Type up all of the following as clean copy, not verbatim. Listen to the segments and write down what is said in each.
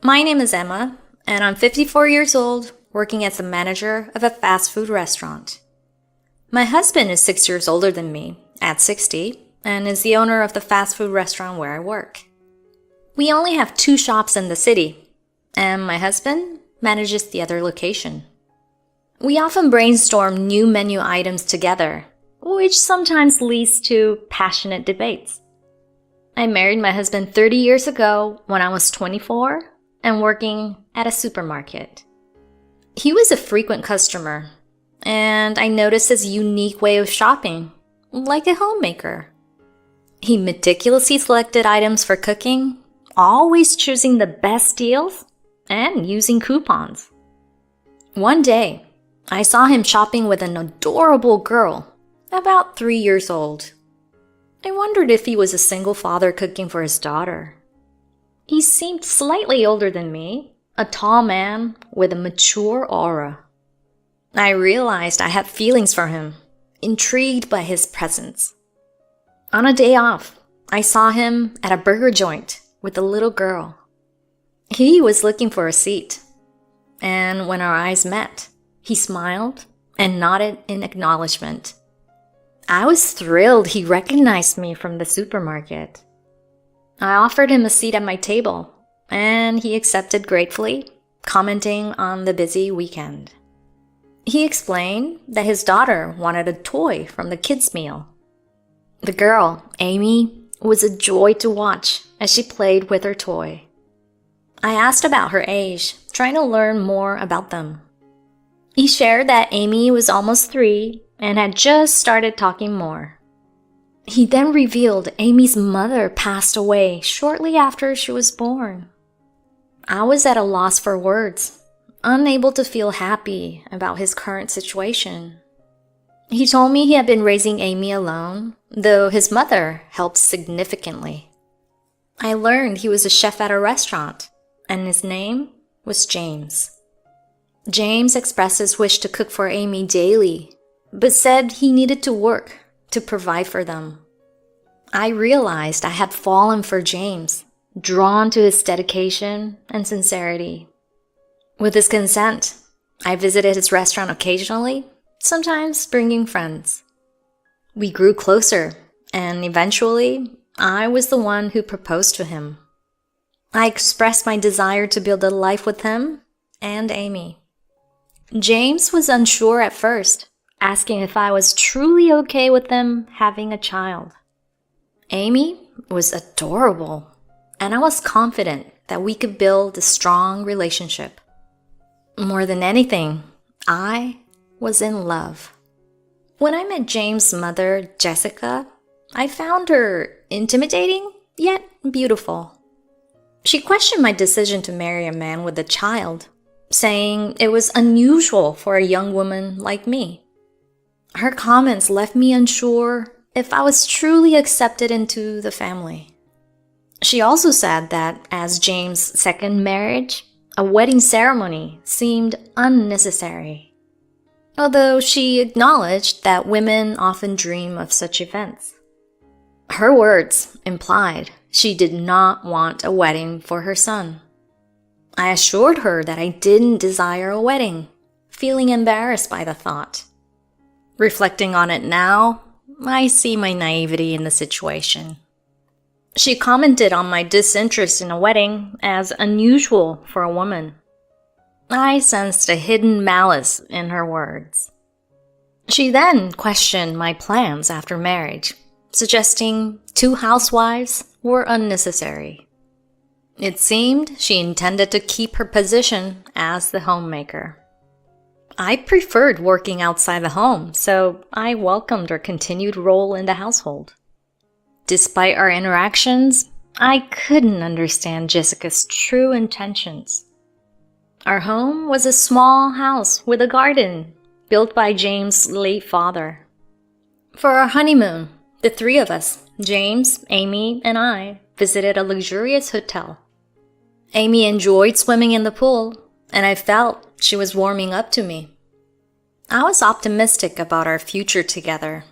My name is Emma, and I'm 54 years old, working as the manager of a fast food restaurant. My husband is 6 years older than me, at 60, and is the owner of the fast food restaurant where I work. We only have 2 shops in the city, and my husband manages the other location. We often brainstorm new menu items together, which sometimes leads to passionate debates. I married my husband 30 years ago when I was 24 and working at a supermarket. He was a frequent customer, and I noticed his unique way of shopping, like a homemaker. He meticulously selected items for cooking, always choosing the best deals and using coupons. One day, I saw him shopping with an adorable girl, about 3 years old. I wondered if he was a single father cooking for his daughter. He seemed slightly older than me, a tall man with a mature aura. I realized I had feelings for him, intrigued by his presence. On a day off, I saw him at a burger joint with a little girl. He was looking for a seat, and when our eyes met, he smiled and nodded in acknowledgement. I was thrilled he recognized me from the supermarket. I offered him a seat at my table, and he accepted gratefully, commenting on the busy weekend. He explained that his daughter wanted a toy from the kids' meal. The girl, Amy, was a joy to watch as she played with her toy. I asked about her age, trying to learn more about them. He shared that Amy was almost 3 and had just started talking more. He then revealed Amy's mother passed away shortly after she was born. I was at a loss for words, unable to feel happy about his current situation. He told me he had been raising Amy alone, though his mother helped significantly. I learned he was a chef at a restaurant, and his name was James. James expressed his wish to cook for Amy daily, but said he needed to work to provide for them. I realized I had fallen for James, drawn to his dedication and sincerity. With his consent, I visited his restaurant occasionally, sometimes bringing friends. We grew closer, and eventually, I was the one who proposed to him. I expressed my desire to build a life with him and Amy. James was unsure at first, asking if I was truly okay with them having a child. Amy was adorable, and I was confident that we could build a strong relationship. More than anything, I was in love. When I met James' mother, Jessica, I found her intimidating, yet beautiful. She questioned my decision to marry a man with a child, saying it was unusual for a young woman like me. Her comments left me unsure if I was truly accepted into the family. She also said that as James' second marriage, a wedding ceremony seemed unnecessary, although she acknowledged that women often dream of such events. Her words implied she did not want a wedding for her son. I assured her that I didn't desire a wedding, feeling embarrassed by the thought. Reflecting on it now, I see my naivety in the situation. She commented on my disinterest in a wedding as unusual for a woman. I sensed a hidden malice in her words. She then questioned my plans after marriage, suggesting 2 housewives were unnecessary. It seemed she intended to keep her position as the homemaker. I preferred working outside the home, so I welcomed her continued role in the household. Despite our interactions, I couldn't understand Jessica's true intentions. Our home was a small house with a garden built by James' late father. For our honeymoon, the 3 of us, James, Amy, and I, visited a luxurious hotel. Amy enjoyed swimming in the pool, and I felt she was warming up to me. I was optimistic about our future together.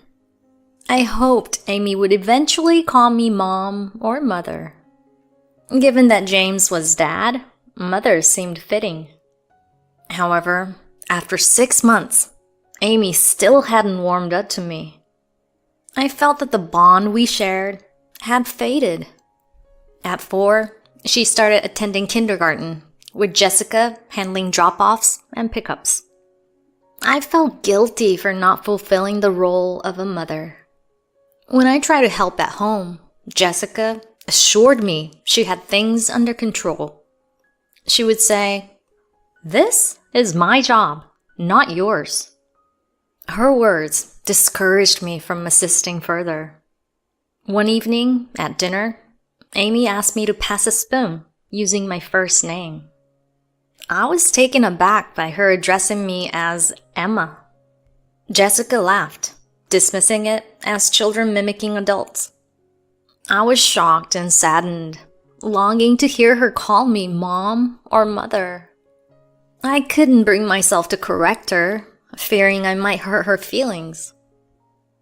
I hoped Amy would eventually call me mom or mother. Given that James was dad, mother seemed fitting. However, after 6 months, Amy still hadn't warmed up to me. I felt that the bond we shared had faded. At 4, she started attending kindergarten, with Jessica handling drop-offs and pickups. I felt guilty for not fulfilling the role of a mother. When I tried to help at home, Jessica assured me she had things under control. She would say, "This is my job, not yours." Her words discouraged me from assisting further. One evening, at dinner, Amy asked me to pass a spoon using my first name. I was taken aback by her addressing me as Emma. Jessica laughed, dismissing it as children mimicking adults. I was shocked and saddened, longing to hear her call me mom or mother. I couldn't bring myself to correct her, fearing I might hurt her feelings.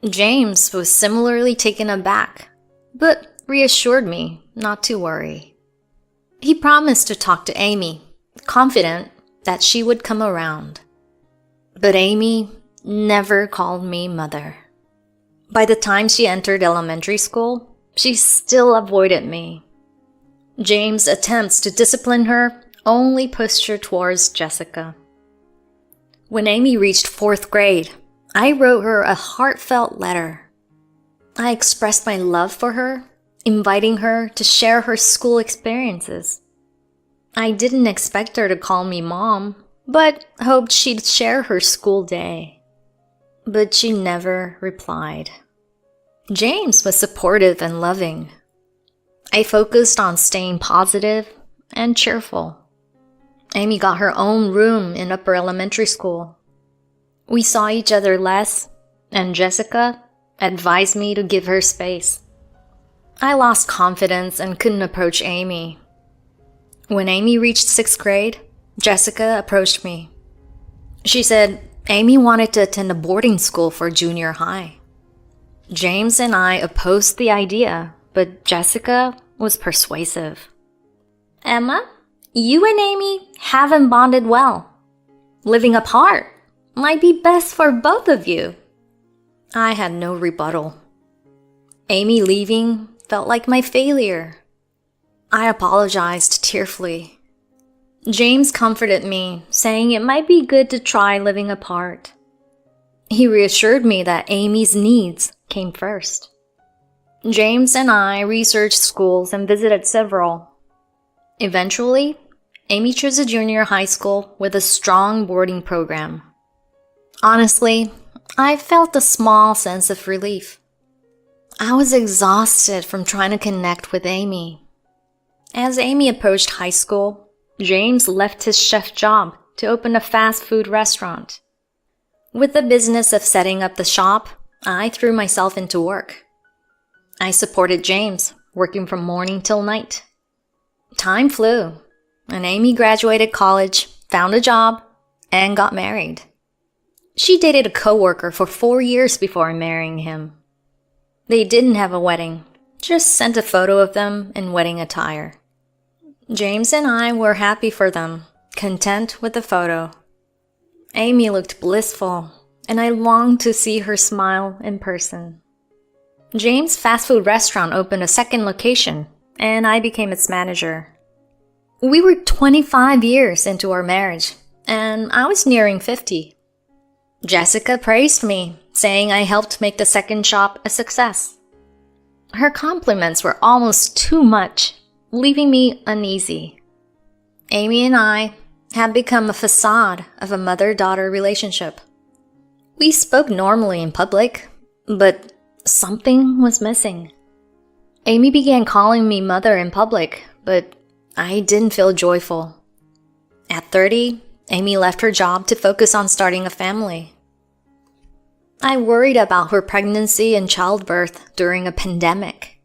James was similarly taken aback, but reassured me not to worry. He promised to talk to Amy, confident that she would come around. But Amy never called me mother. By the time she entered elementary school, she still avoided me. James' attempts to discipline her only pushed her towards Jessica. When Amy reached 4th grade, I wrote her a heartfelt letter. I expressed my love for her, inviting her to share her school experiences. I didn't expect her to call me mom, but hoped she'd share her school day. But she never replied. James was supportive and loving. I focused on staying positive and cheerful. Amy got her own room in upper elementary school. We saw each other less, and Jessica advised me to give her space. I lost confidence and couldn't approach Amy. When Amy reached 6th grade, Jessica approached me. She said Amy wanted to attend a boarding school for junior high. James and I opposed the idea, but Jessica was persuasive. "Emma, you and Amy haven't bonded well. Living apart might be best for both of you." I had no rebuttal. Amy leaving felt like my failure. I apologized tearfully. James comforted me, saying it might be good to try living apart. He reassured me that Amy's needs came first. James and I researched schools and visited several. Eventually, Amy chose a junior high school with a strong boarding program. Honestly, I felt a small sense of relief. I was exhausted from trying to connect with Amy. As Amy approached high school, James left his chef job to open a fast food restaurant. With the business of setting up the shop, I threw myself into work. I supported James, working from morning till night. Time flew, and Amy graduated college, found a job, and got married. She dated a coworker for 4 years before marrying him. They didn't have a wedding, just sent a photo of them in wedding attire. James and I were happy for them, content with the photo. Amy looked blissful, and I longed to see her smile in person. James' fast food restaurant opened a second location, and I became its manager. We were 25 years into our marriage, and I was nearing 50. Jessica praised me, saying I helped make the second shop a success. Her compliments were almost too much, leaving me uneasy. Amy and I had become a facade of a mother-daughter relationship. We spoke normally in public, but something was missing. Amy began calling me mother in public, but I didn't feel joyful. At 30, Amy left her job to focus on starting a family. I worried about her pregnancy and childbirth during a pandemic.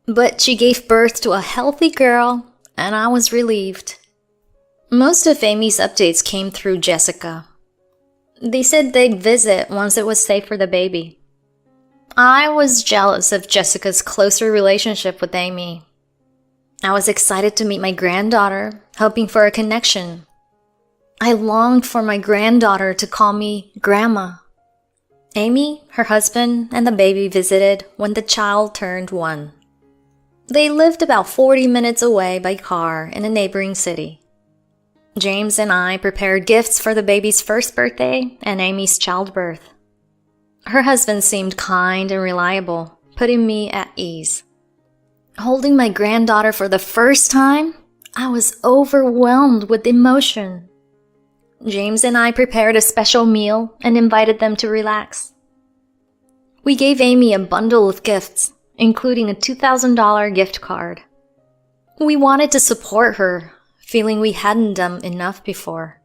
But she gave birth to a healthy girl, and I was relieved. Most of Amy's updates came through Jessica. They said they'd visit once it was safe for the baby. I was jealous of Jessica's closer relationship with Amy. I was excited to meet my granddaughter, hoping for a connection. I longed for my granddaughter to call me Grandma. Amy, her husband, and the baby visited when the child turned 1. They lived about 40 minutes away by car in a neighboring city. James and I prepared gifts for the baby's first birthday and Amy's childbirth. Her husband seemed kind and reliable, putting me at ease. Holding my granddaughter for the first time, I was overwhelmed with emotion. James and I prepared a special meal and invited them to relax. We gave Amy a bundle of gifts, including a $2,000 gift card. We wanted to support her, feeling we hadn't done enough before.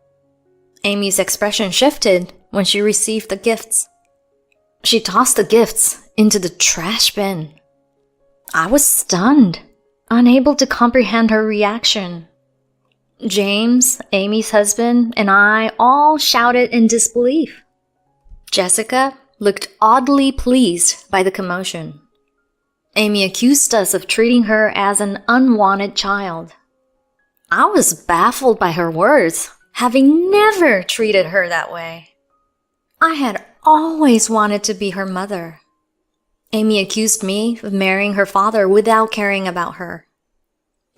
Amy's expression shifted when she received the gifts. She tossed the gifts into the trash bin. I was stunned, unable to comprehend her reaction. James, Amy's husband, and I all shouted in disbelief. Jessica looked oddly pleased by the commotion. Amy accused us of treating her as an unwanted child. I was baffled by her words, having never treated her that way. I had always wanted to be her mother. Amy accused me of marrying her father without caring about her.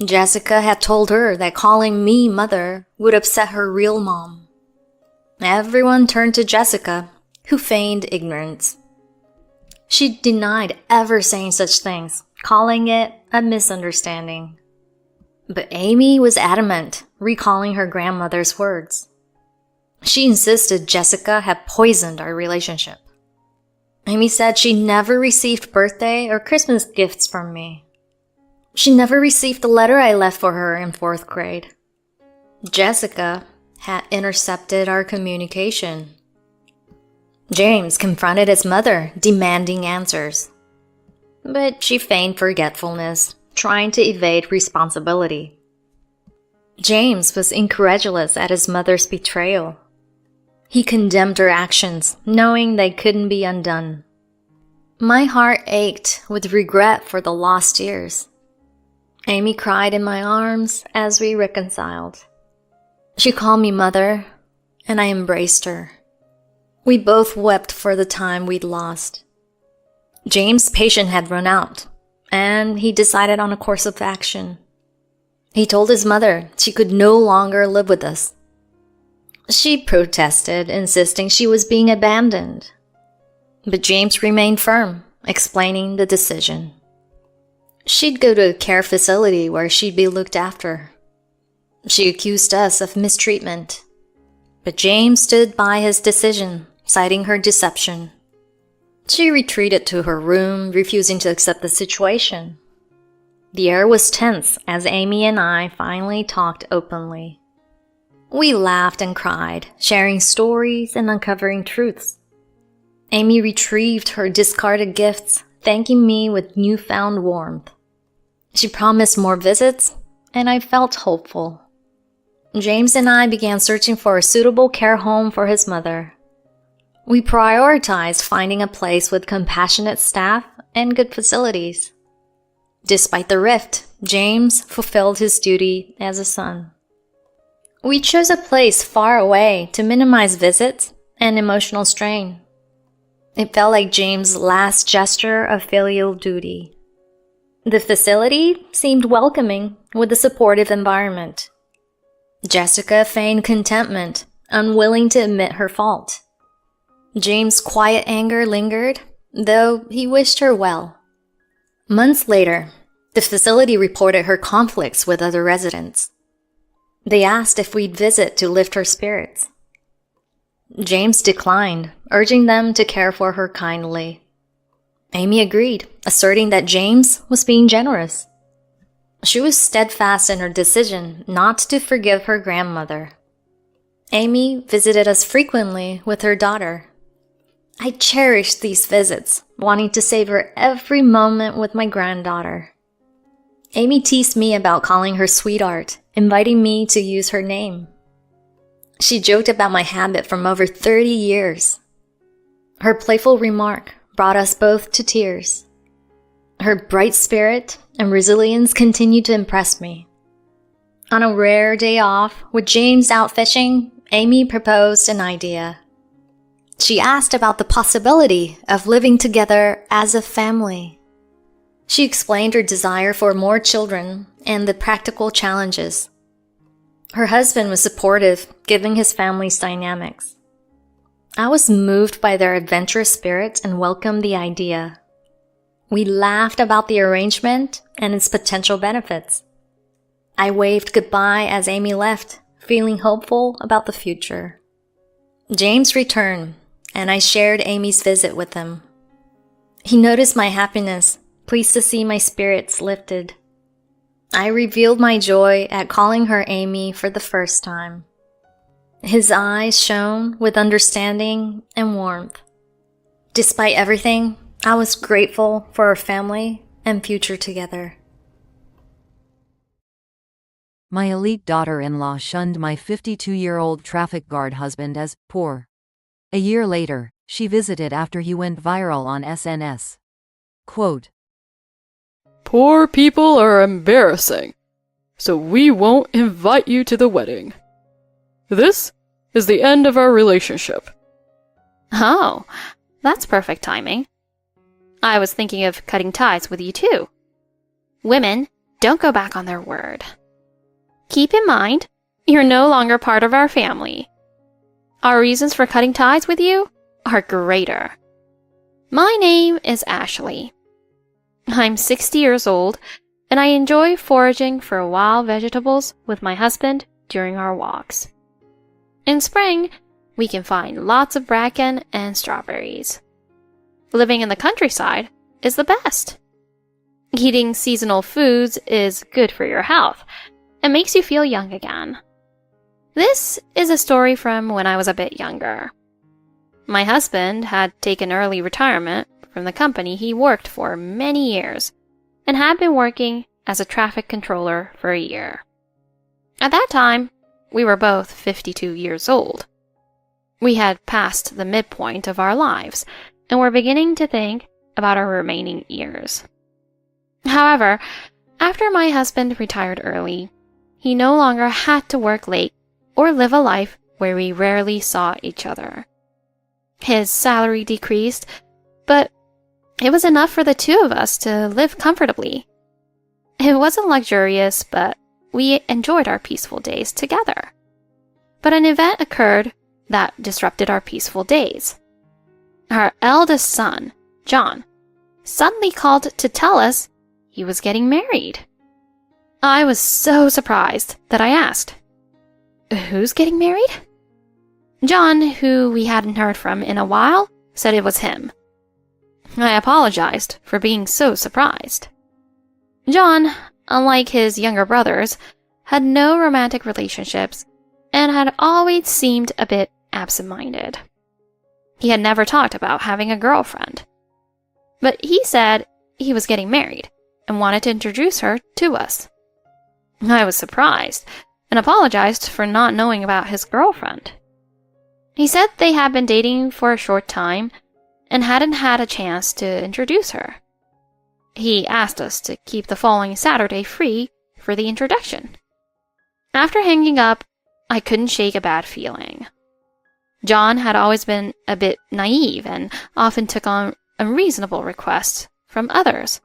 Jessica had told her that calling me mother would upset her real mom. Everyone turned to Jessica, who feigned ignorance. She denied ever saying such things, calling it a misunderstanding. But Amy was adamant, recalling her grandmother's words. She insisted Jessica had poisoned our relationship. Amy said she never received birthday or Christmas gifts from me. She never received the letter I left for her in 4th grade. Jessica had intercepted our communication. James confronted his mother, demanding answers. But she feigned forgetfulness, trying to evade responsibility. James was incredulous at his mother's betrayal. He condemned her actions, knowing they couldn't be undone. My heart ached with regret for the lost years. Amy cried in my arms as we reconciled. She called me mother, and I embraced her. We both wept for the time we'd lost. James' patience had run out, and he decided on a course of action. He told his mother she could no longer live with us. She protested, insisting she was being abandoned. But James remained firm, explaining the decision. She'd go to a care facility where she'd be looked after. She accused us of mistreatment. But James stood by his decision, citing her deception. She retreated to her room, refusing to accept the situation. The air was tense as Amy and I finally talked openly. We laughed and cried, sharing stories and uncovering truths. Amy retrieved her discarded gifts, thanking me with newfound warmth. She promised more visits, and I felt hopeful. James and I began searching for a suitable care home for his mother. We prioritized finding a place with compassionate staff and good facilities. Despite the rift, James fulfilled his duty as a son. We chose a place far away to minimize visits and emotional strain. It felt like James' last gesture of filial duty. The facility seemed welcoming with a supportive environment. Jessica feigned contentment, unwilling to admit her fault. James' quiet anger lingered, though he wished her well. Months later, the facility reported her conflicts with other residents. They asked if we'd visit to lift her spirits. James declined, urging them to care for her kindly. Amy agreed, asserting that James was being generous. She was steadfast in her decision not to forgive her grandmother. Amy visited us frequently with her daughter. I cherished these visits, wanting to savor every moment with my granddaughter. Amy teased me about calling her sweetheart, inviting me to use her name. She joked about my habit from over 30 years. Her playful remark brought us both to tears. Her bright spirit and resilience continued to impress me. On a rare day off, with James out fishing, Amy proposed an idea. She asked about the possibility of living together as a family. She explained her desire for more children and the practical challenges. Her husband was supportive, given his family's dynamics. I was moved by their adventurous spirit and welcomed the idea. We laughed about the arrangement and its potential benefits. I waved goodbye as Amy left, feeling hopeful about the future. James returned, and I shared Amy's visit with him. He noticed my happiness, pleased to see my spirits lifted. I revealed my joy at calling her Amy for the first time. His eyes shone with understanding and warmth. Despite everything, I was grateful for our family and future together. My elite daughter-in-law shunned my 52-year-old traffic guard husband as poor. A year later, she visited after he went viral on SNS. Quote, "Poor people are embarrassing, so we won't invite you to the wedding. This is the end of our relationship." Oh, that's perfect timing. I was thinking of cutting ties with you too. Women don't go back on their word. Keep in mind, you're no longer part of our family. Our reasons for cutting ties with you are greater. My name is Ashley. I'm 60 years old, and I enjoy foraging for wild vegetables with my husband during our walks. In spring, we can find lots of bracken and strawberries. Living in the countryside is the best. Eating seasonal foods is good for your health and makes you feel young again. This is a story from when I was a bit younger. My husband had taken early retirement from the company he worked for many years and had been working as a traffic controller for a year. At that time, we were both 52 years old. We had passed the midpoint of our lives and were beginning to think about our remaining years. However, after my husband retired early, he no longer had to work late or live a life where we rarely saw each other. His salary decreased, but it was enough for the two of us to live comfortably. It wasn't luxurious, but we enjoyed our peaceful days together. But an event occurred that disrupted our peaceful days. Our eldest son, John, suddenly called to tell us he was getting married. I was so surprised that I asked, "Who's getting married?" John, who we hadn't heard from in a while, said it was him. I apologized for being so surprised. John, unlike his younger brothers, had no romantic relationships and had always seemed a bit absent-minded. He had never talked about having a girlfriend. But he said he was getting married and wanted to introduce her to us. I was surprised and apologized for not knowing about his girlfriend. He said they had been dating for a short time and hadn't had a chance to introduce her. He asked us to keep the following Saturday free for the introduction. After hanging up, I couldn't shake a bad feeling. John had always been a bit naive and often took on unreasonable requests from others.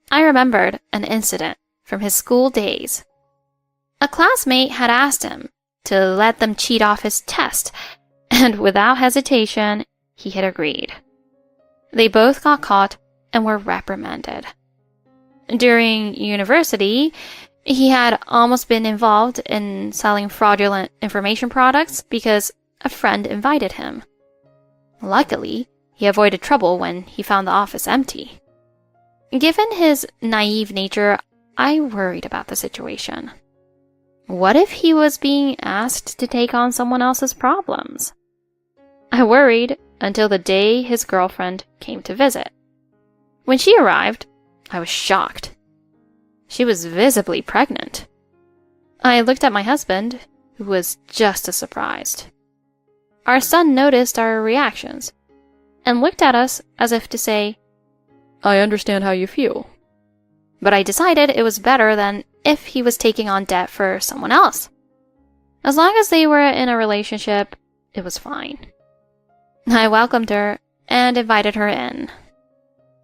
I remembered an incident from his school days. A classmate had asked him to let them cheat off his test, and without hesitation, he had agreed. They both got caught and were reprimanded. During university, he had almost been involved in selling fraudulent information products because a friend invited him. Luckily, he avoided trouble when he found the office empty. Given his naive nature, I worried about the situation. What if he was being asked to take on someone else's problems? I worried until the day his girlfriend came to visit. When she arrived, I was shocked. She was visibly pregnant. I looked at my husband, who was just as surprised. Our son noticed our reactions and looked at us as if to say, I understand how you feel. But I decided it was better than if he was taking on debt for someone else. As long as they were in a relationship, it was fine. I welcomed her and invited her in.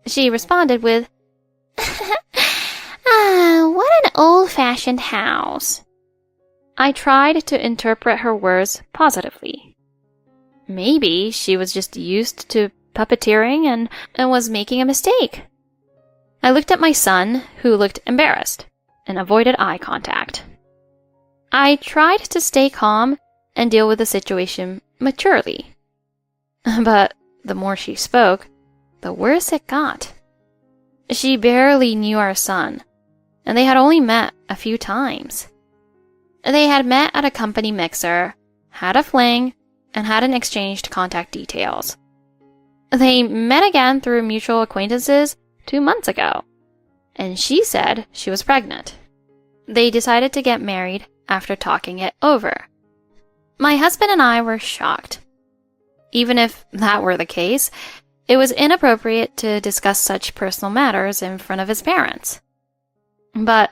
She responded with, what an old-fashioned house. I tried to interpret her words positively. Maybe she was just used to puppeteering and was making a mistake. I looked at my son, who looked embarrassed, and avoided eye contact. I tried to stay calm and deal with the situation maturely. But the more she spoke, the worse it got. She barely knew our son, and they had only met a few times. They had met at a company mixer, had a fling, and hadn't exchanged contact details. They met again through mutual acquaintances 2 months ago, and she said she was pregnant. They decided to get married after talking it over. My husband and I were shocked. Even if that were the case, it was inappropriate to discuss such personal matters in front of his parents. But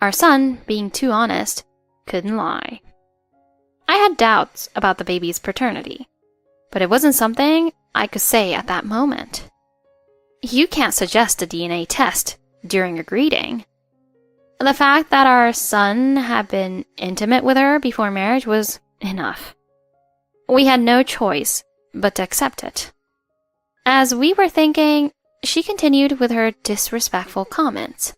our son, being too honest, couldn't lie. I had doubts about the baby's paternity, but it wasn't something I could say at that moment. You can't suggest a DNA test during a greeting. The fact that our son had been intimate with her before marriage was enough. We had no choice but to accept it. As we were thinking, she continued with her disrespectful comments.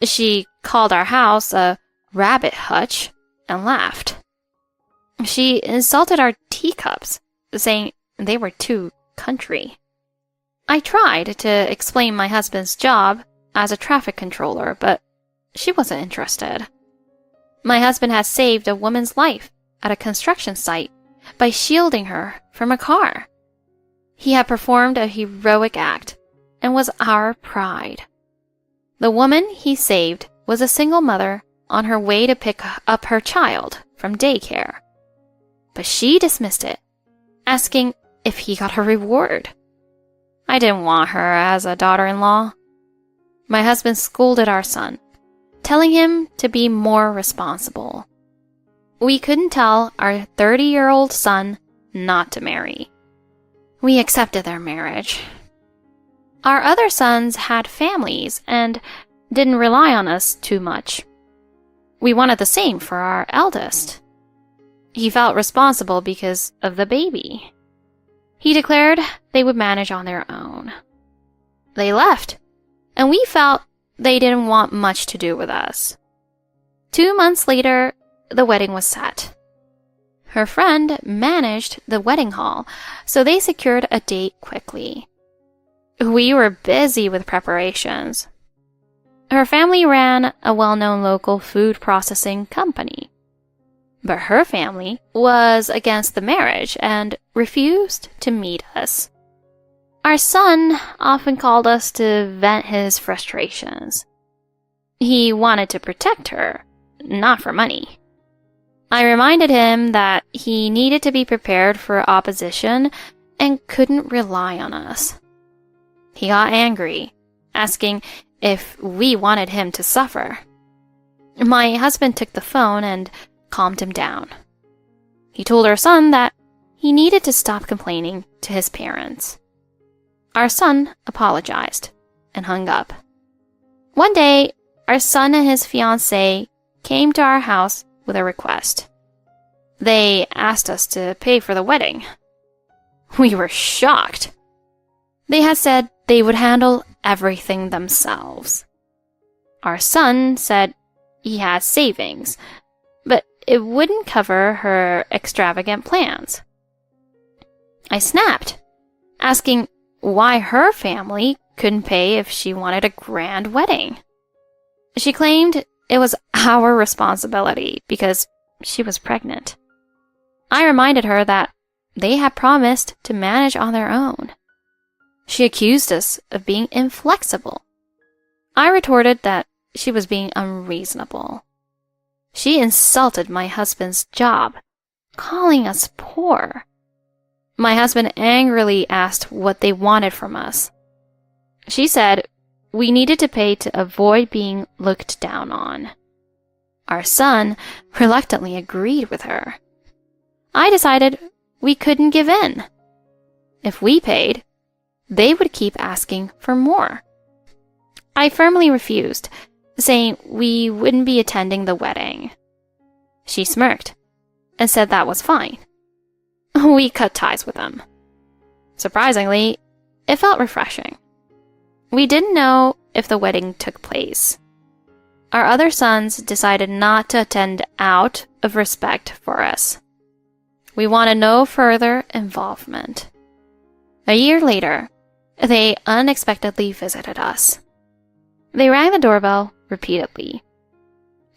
She called our house a rabbit hutch and laughed. She insulted our teacups, saying they were too country. I tried to explain my husband's job as a traffic controller, but she wasn't interested. My husband had saved a woman's life at a construction site by shielding her from a car. He had performed a heroic act and was our pride. The woman he saved was a single mother on her way to pick up her child from daycare. But she dismissed it, asking if he got a reward. I didn't want her as a daughter-in-law. My husband scolded our son, telling him to be more responsible. We couldn't tell our 30-year-old son not to marry. We accepted their marriage. Our other sons had families and didn't rely on us too much. We wanted the same for our eldest. He felt responsible because of the baby. He declared they would manage on their own. They left, and we felt they didn't want much to do with us. 2 months later, the wedding was set. Her friend managed the wedding hall, so they secured a date quickly. We were busy with preparations. Her family ran a well-known local food processing company. But her family was against the marriage and refused to meet us. Our son often called us to vent his frustrations. He wanted to protect her, not for money. I reminded him that he needed to be prepared for opposition and couldn't rely on us. He got angry, asking if we wanted him to suffer. My husband took the phone and calmed him down. He told our son that he needed to stop complaining to his parents. Our son apologized and hung up. One day, our son and his fiancée came to our house with a request. They asked us to pay for the wedding. We were shocked. They had said they would handle everything themselves. Our son said he had savings, but it wouldn't cover her extravagant plans. I snapped, asking why her family couldn't pay if she wanted a grand wedding. She claimed it was our responsibility because she was pregnant. I reminded her that they had promised to manage on their own. She accused us of being inflexible. I retorted that she was being unreasonable. She insulted my husband's job, calling us poor. My husband angrily asked what they wanted from us. She said we needed to pay to avoid being looked down on. Our son reluctantly agreed with her. I decided we couldn't give in. If we paid, they would keep asking for more. I firmly refused, saying we wouldn't be attending the wedding. She smirked and said that was fine. We cut ties with them. Surprisingly, it felt refreshing. We didn't know if the wedding took place. Our other sons decided not to attend out of respect for us. We wanted no further involvement. A year later, they unexpectedly visited us. They rang the doorbell repeatedly.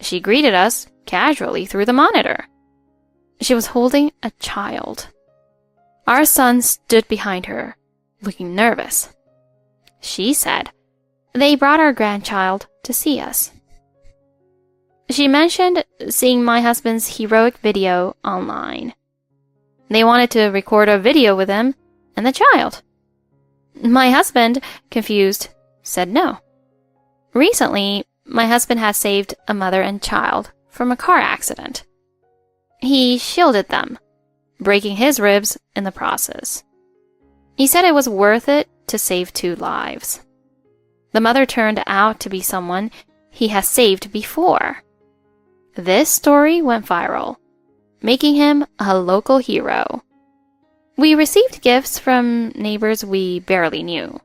She greeted us casually through the monitor. She was holding a child. Our son stood behind her, looking nervous. She said they brought our grandchild to see us. She mentioned seeing my husband's heroic video online. They wanted to record a video with him and the child. My husband, confused, said no. Recently, my husband had saved a mother and child from a car accident. He shielded them, breaking his ribs in the process. He said it was worth it to save 2 lives. The mother turned out to be someone he has saved before. This story went viral, making him a local hero. We received gifts from neighbors we barely knew.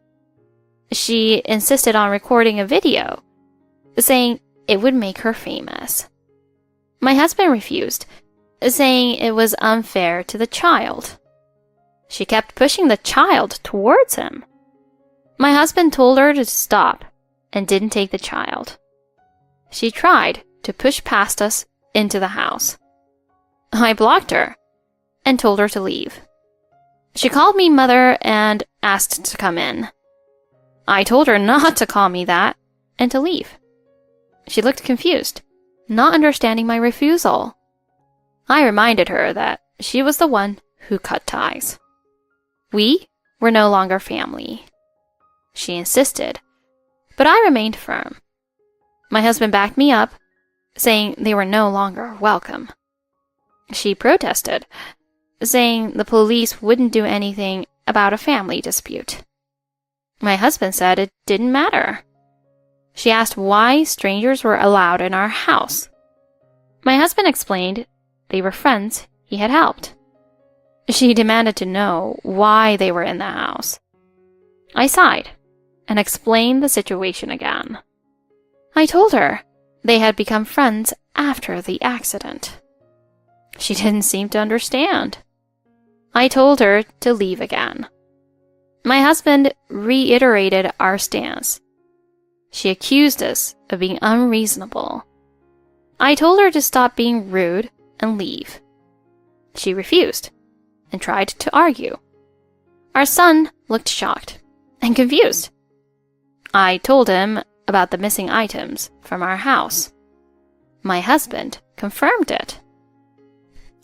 She insisted on recording a video, saying it would make her famous. My husband refused, saying it was unfair to the child. She kept pushing the child towards him. My husband told her to stop and didn't take the child. She tried to push past us into the house. I blocked her and told her to leave. She called me mother and asked to come in. I told her not to call me that and to leave. She looked confused, not understanding my refusal. I reminded her that she was the one who cut ties. We were no longer family. She insisted, but I remained firm. My husband backed me up, saying they were no longer welcome. She protested, saying the police wouldn't do anything about a family dispute. My husband said it didn't matter. She asked why strangers were allowed in our house. My husband explained they were friends he had helped. She demanded to know why they were in the house. I sighed and explained the situation again. I told her they had become friends after the accident. She didn't seem to understand. I told her to leave again. My husband reiterated our stance. She accused us of being unreasonable. I told her to stop being rude and leave. She refused and tried to argue. Our son looked shocked and confused. I told him about the missing items from our house. My husband confirmed it.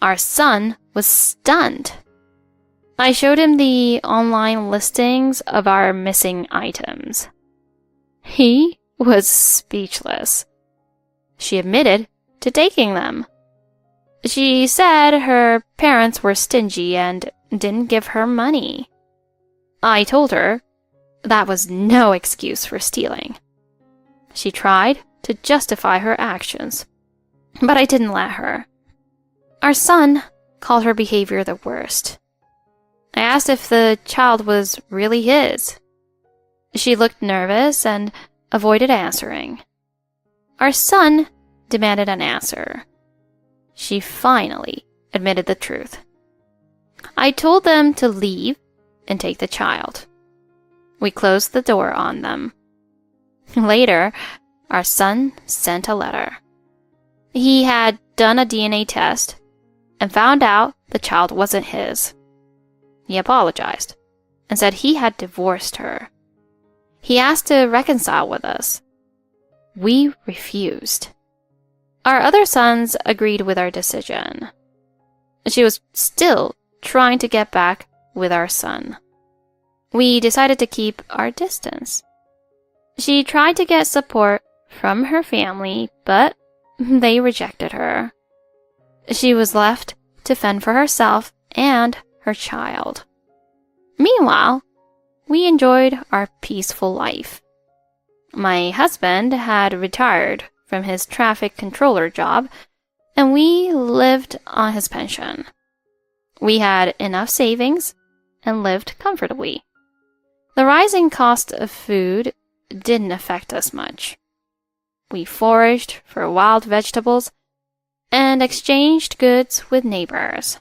Our son was stunned. I showed him the online listings of our missing items. He was speechless. She admitted to taking them. She said her parents were stingy and didn't give her money. I told her that was no excuse for stealing. She tried to justify her actions, but I didn't let her. Our son called her behavior the worst. I asked if the child was really his. She looked nervous and avoided answering. Our son demanded an answer. She finally admitted the truth. I told them to leave and take the child. We closed the door on them. Later, our son sent a letter. He had done a DNA test and found out the child wasn't his. He apologized and said he had divorced her. He asked to reconcile with us. We refused. Our other sons agreed with our decision. She was still trying to get back with our son. We decided to keep our distance She tried to get support from her family, but they rejected her. She was left to fend for herself and her child. Meanwhile, we enjoyed our peaceful life. My husband had retired from his traffic controller job, and we lived on his pension. We had enough savings and lived comfortably. The rising cost of food didn't affect us much. We foraged for wild vegetables and exchanged goods with neighbors.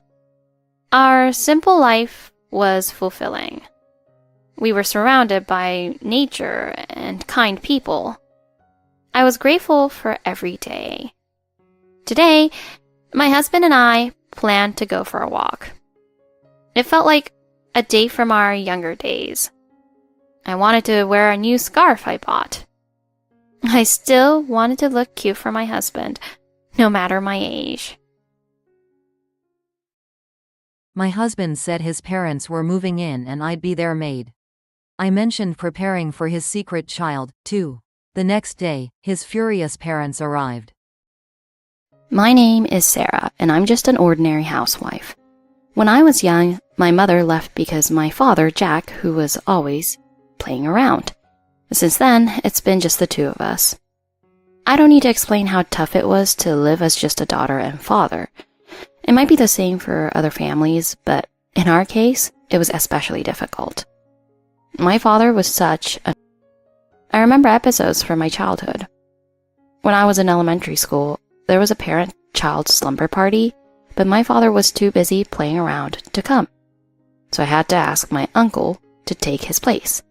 Our simple life was fulfilling. We were surrounded by nature and kind people. I was grateful for every day. Today, my husband and I planned to go for a walk. It felt like a day from our younger days. I wanted to wear a new scarf I bought. I still wanted to look cute for my husband, no matter my age. My husband said his parents were moving in and I'd be their maid. I mentioned preparing for his secret child, too. The next day, his furious parents arrived. My name is Sarah, and I'm just an ordinary housewife. When I was young, my mother left because my father, Jack, who was always playing around. Since then, it's been just the two of us. I don't need to explain how tough it was to live as just a daughter and father. It might be the same for other families, but in our case, it was especially difficult. My father was I remember episodes from my childhood. When I was in elementary school, there was a parent-child slumber party, but my father was too busy playing around to come. So I had to ask my uncle to take his place.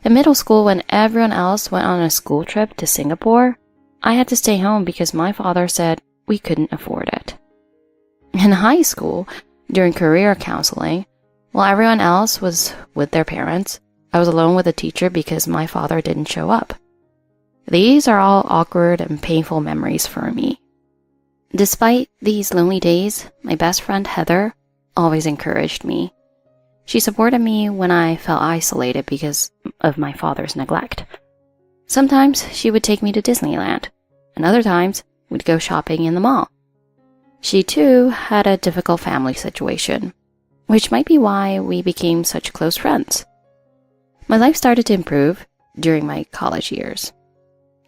In middle school, when everyone else went on a school trip to Singapore, I had to stay home because my father said we couldn't afford it. In high school, during career counseling, while everyone else was with their parents, I was alone with a teacher because my father didn't show up. These are all awkward and painful memories for me. Despite these lonely days, my best friend Heather always encouraged me. She supported me when I felt isolated because of my father's neglect. Sometimes she would take me to Disneyland, and other times we'd go shopping in the mall. She too had a difficult family situation, which might be why we became such close friends. My life started to improve during my college years.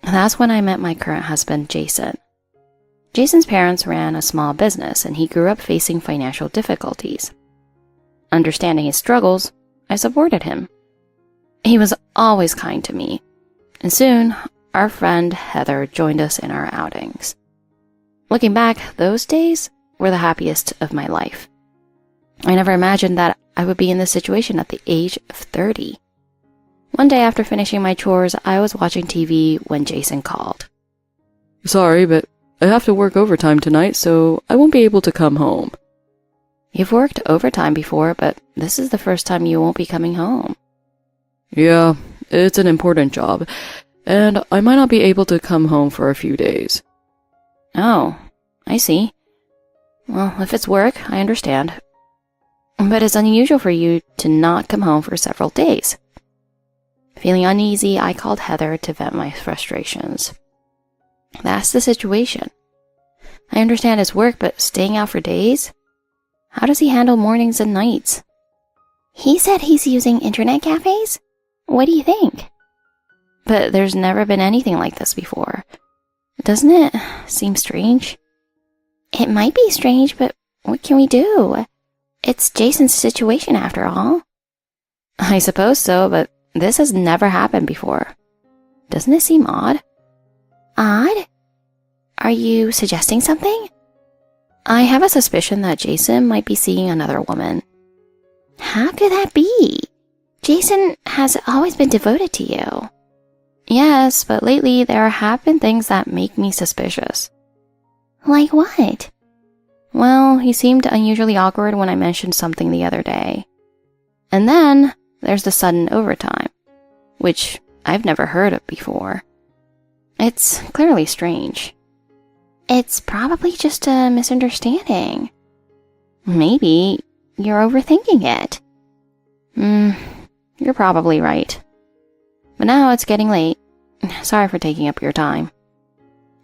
That's when I met my current husband, Jason. Jason's parents ran a small business, and he grew up facing financial difficulties. Understanding his struggles, I supported him. He was always kind to me, and soon our friend Heather joined us in our outings. Looking back, those days were the happiest of my life. I never imagined that I would be in this situation at the age of 30. One day after finishing my chores, I was watching TV when Jason called. Sorry, but I have to work overtime tonight, so I won't be able to come home. You've worked overtime before, but this is the first time you won't be coming home. Yeah, it's an important job, and I might not be able to come home for a few days. Oh, I see. Well, if it's work, I understand. But it's unusual for you to not come home for several days. Feeling uneasy, I called Heather to vent my frustrations. That's the situation. I understand his work, but staying out for days? How does he handle mornings and nights? He said he's using internet cafes? What do you think? But there's never been anything like this before. Doesn't it seem strange? It might be strange, but what can we do? It's Jason's situation after all. I suppose so, but this has never happened before. Doesn't it seem odd? Odd? Are you suggesting something? I have a suspicion that Jason might be seeing another woman. How could that be? Jason has always been devoted to you. Yes, but lately there have been things that make me suspicious. Like what? Well, he seemed unusually awkward when I mentioned something the other day. And then there's the sudden overtime, which I've never heard of before. It's clearly strange. It's probably just a misunderstanding. Maybe you're overthinking it. You're probably right. But now it's getting late. Sorry for taking up your time.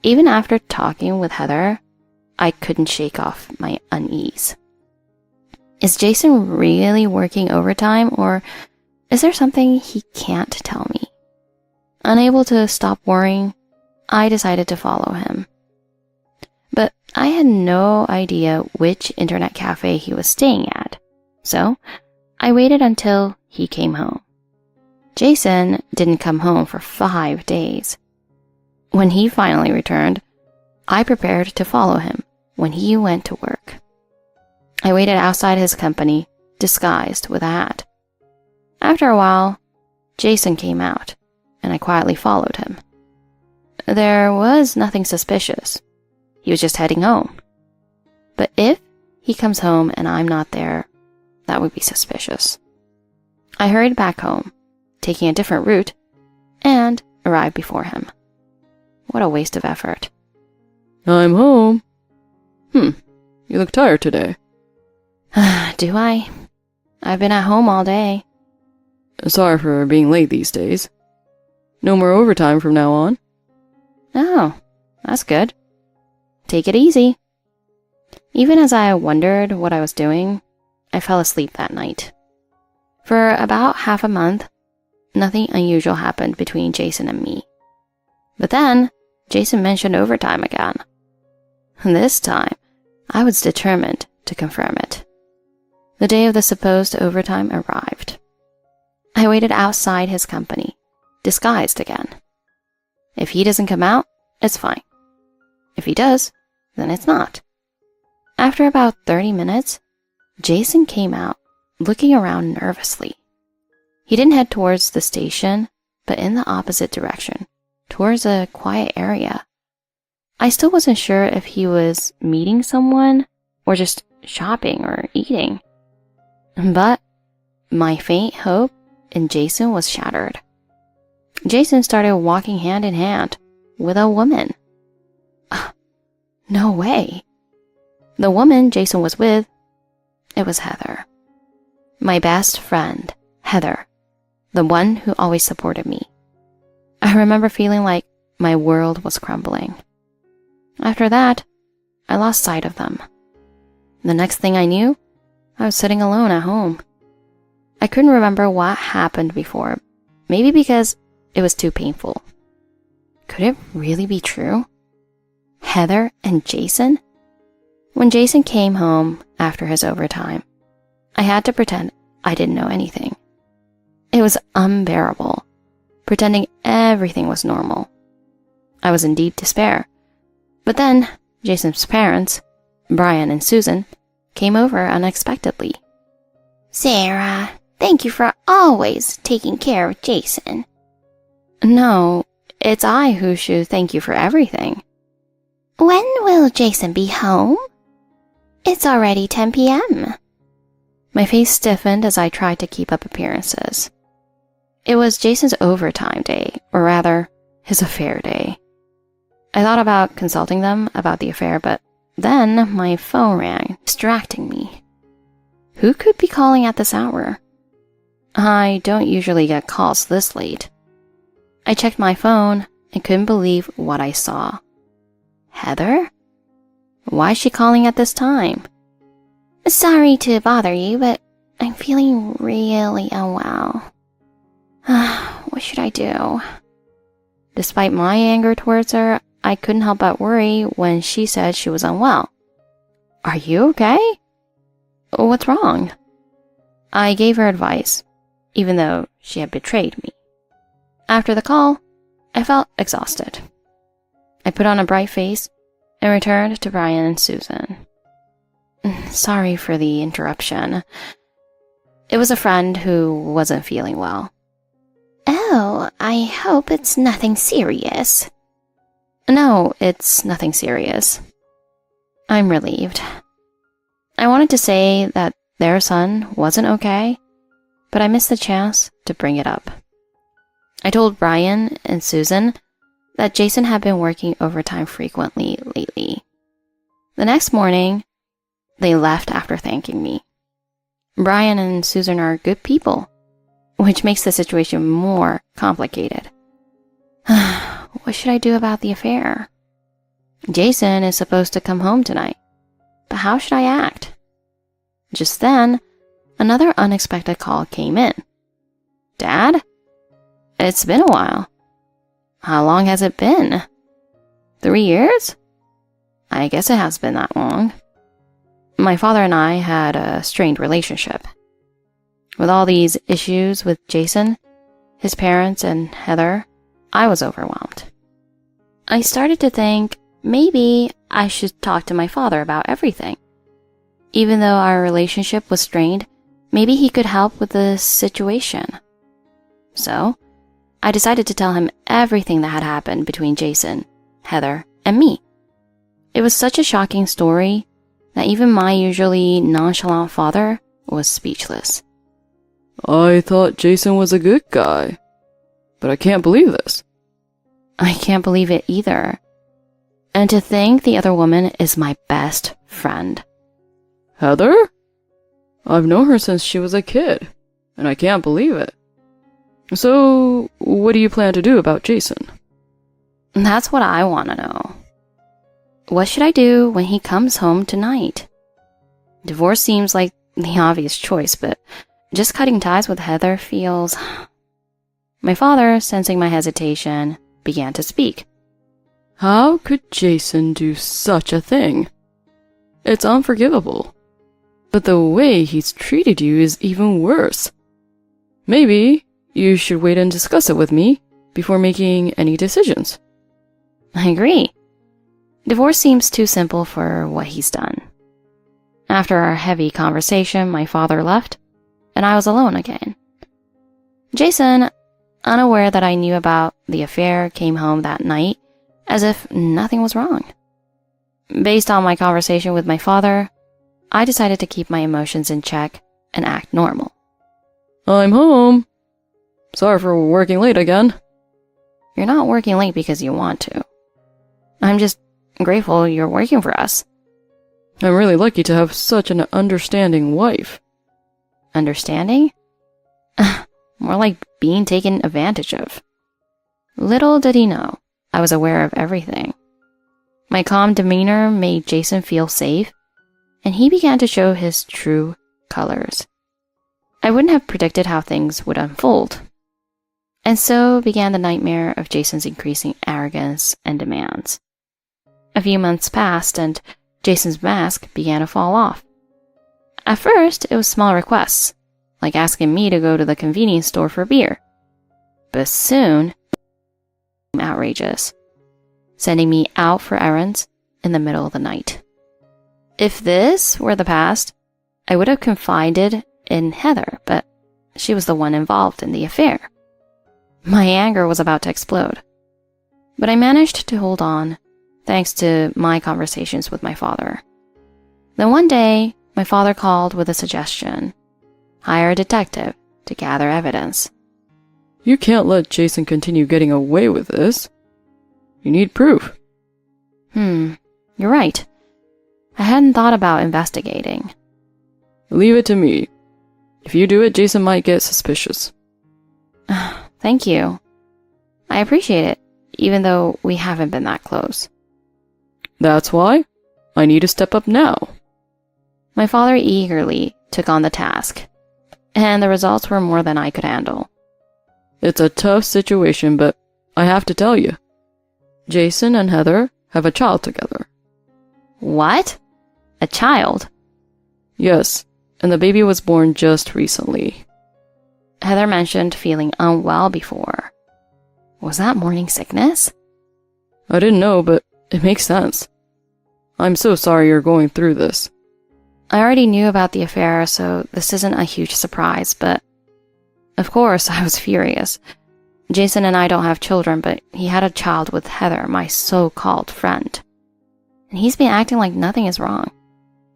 Even after talking with Heather, I couldn't shake off my unease. Is Jason really working overtime, or is there something he can't tell me? Unable to stop worrying, I decided to follow him. But I had no idea which internet cafe he was staying at, so I waited until he came home. Jason didn't come home for 5 days. When he finally returned, I prepared to follow him when he went to work. I waited outside his company, disguised with a hat. After a while, Jason came out, and I quietly followed him. There was nothing suspicious. He was just heading home. But if he comes home and I'm not there, that would be suspicious. I hurried back home, taking a different route, and arrived before him. What a waste of effort. I'm home. You look tired today. Do I? I've been at home all day. Sorry for being late these days. No more overtime from now on. Oh, that's good. Take it easy. Even as I wondered what I was doing, I fell asleep that night. For about half a month, nothing unusual happened between Jason and me. But then, Jason mentioned overtime again. This time, I was determined to confirm it. The day of the supposed overtime arrived. I waited outside his company, disguised again. If he doesn't come out, it's fine. If he does, then it's not. After about 30 minutes, Jason came out, looking around nervously. He didn't head towards the station, but in the opposite direction, towards a quiet area. I still wasn't sure if he was meeting someone or just shopping or eating. But my faint hope in Jason was shattered. Jason started walking hand in hand with a woman. No way. The woman Jason was with, it was Heather. My best friend, Heather, the one who always supported me. I remember feeling like my world was crumbling. After that, I lost sight of them. The next thing I knew, I was sitting alone at home. I couldn't remember what happened before, maybe because it was too painful. Could it really be true? Heather and Jason? When Jason came home after his overtime, I had to pretend I didn't know anything. It was unbearable, pretending everything was normal. I was in deep despair. But then, Jason's parents, Brian and Susan, came over unexpectedly. Sarah, thank you for always taking care of Jason. No, it's I who should thank you for everything. When will Jason be home? It's already 10 p.m. My face stiffened as I tried to keep up appearances. It was Jason's overtime day, or rather, his affair day. I thought about consulting them about the affair, but then my phone rang, distracting me. Who could be calling at this hour? I don't usually get calls this late. I checked my phone and couldn't believe what I saw. Heather? Why is she calling at this time? Sorry to bother you, but I'm feeling really unwell. What should I do? Despite my anger towards her, I couldn't help but worry when she said she was unwell. Are you okay? What's wrong? I gave her advice, even though she had betrayed me. After the call, I felt exhausted. I put on a bright face and returned to Brian and Susan. Sorry for the interruption. It was a friend who wasn't feeling well. Oh, I hope it's nothing serious. No, it's nothing serious. I'm relieved. I wanted to say that their son wasn't okay, but I missed the chance to bring it up. I told Brian and Susan that Jason had been working overtime frequently lately. The next morning, they left after thanking me. Brian and Susan are good people. which makes the situation more complicated. What should I do about the affair? Jason is supposed to come home tonight, but how should I act? Just then, another unexpected call came in. Dad? It's been a while. How long has it been? 3 years? I guess it has been that long. My father and I had a strained relationship. With all these issues with Jason, his parents, and Heather, I was overwhelmed. I started to think maybe I should talk to my father about everything. Even though our relationship was strained, maybe he could help with the situation. So, I decided to tell him everything that had happened between Jason, Heather, and me. It was such a shocking story that even my usually nonchalant father was speechless. I thought Jason was a good guy, but I can't believe this. I can't believe it either. And to think the other woman is my best friend. Heather? I've known her since she was a kid, and I can't believe it. So, what do you plan to do about Jason? That's what I want to know. What should I do when he comes home tonight? Divorce seems like the obvious choice, but just cutting ties with Heather feels... My father, sensing my hesitation, began to speak. How could Jason do such a thing? It's unforgivable. But the way he's treated you is even worse. Maybe you should wait and discuss it with me before making any decisions. I agree. Divorce seems too simple for what he's done. After our heavy conversation, my father left, and I was alone again. Jason, unaware that I knew about the affair, came home that night as if nothing was wrong. Based on my conversation with my father, I decided to keep my emotions in check and act normal. I'm home. Sorry for working late again. You're not working late because you want to. I'm just grateful you're working for us. I'm really lucky to have such an understanding wife. Understanding? More like being taken advantage of. Little did he know, I was aware of everything. My calm demeanor made Jason feel safe, and he began to show his true colors. I wouldn't have predicted how things would unfold. And so began the nightmare of Jason's increasing arrogance and demands. A few months passed, and Jason's mask began to fall off. At first, it was small requests, like asking me to go to the convenience store for beer. But soon, it became outrageous, sending me out for errands in the middle of the night. If this were the past, I would have confided in Heather, but she was the one involved in the affair. My anger was about to explode, but I managed to hold on, thanks to my conversations with my father. Then one day, my father called with a suggestion. Hire a detective to gather evidence. You can't let Jason continue getting away with this. You need proof. You're right. I hadn't thought about investigating. Leave it to me. If you do it, Jason might get suspicious. Thank you. I appreciate it, even though we haven't been that close. That's why I need to step up now. My father eagerly took on the task, and the results were more than I could handle. It's a tough situation, but I have to tell you, Jason and Heather have a child together. What? A child? Yes, and the baby was born just recently. Heather mentioned feeling unwell before. Was that morning sickness? I didn't know, but it makes sense. I'm so sorry you're going through this. I already knew about the affair, so this isn't a huge surprise, but of course I was furious. Jason and I don't have children, but he had a child with Heather, my so-called friend. And he's been acting like nothing is wrong.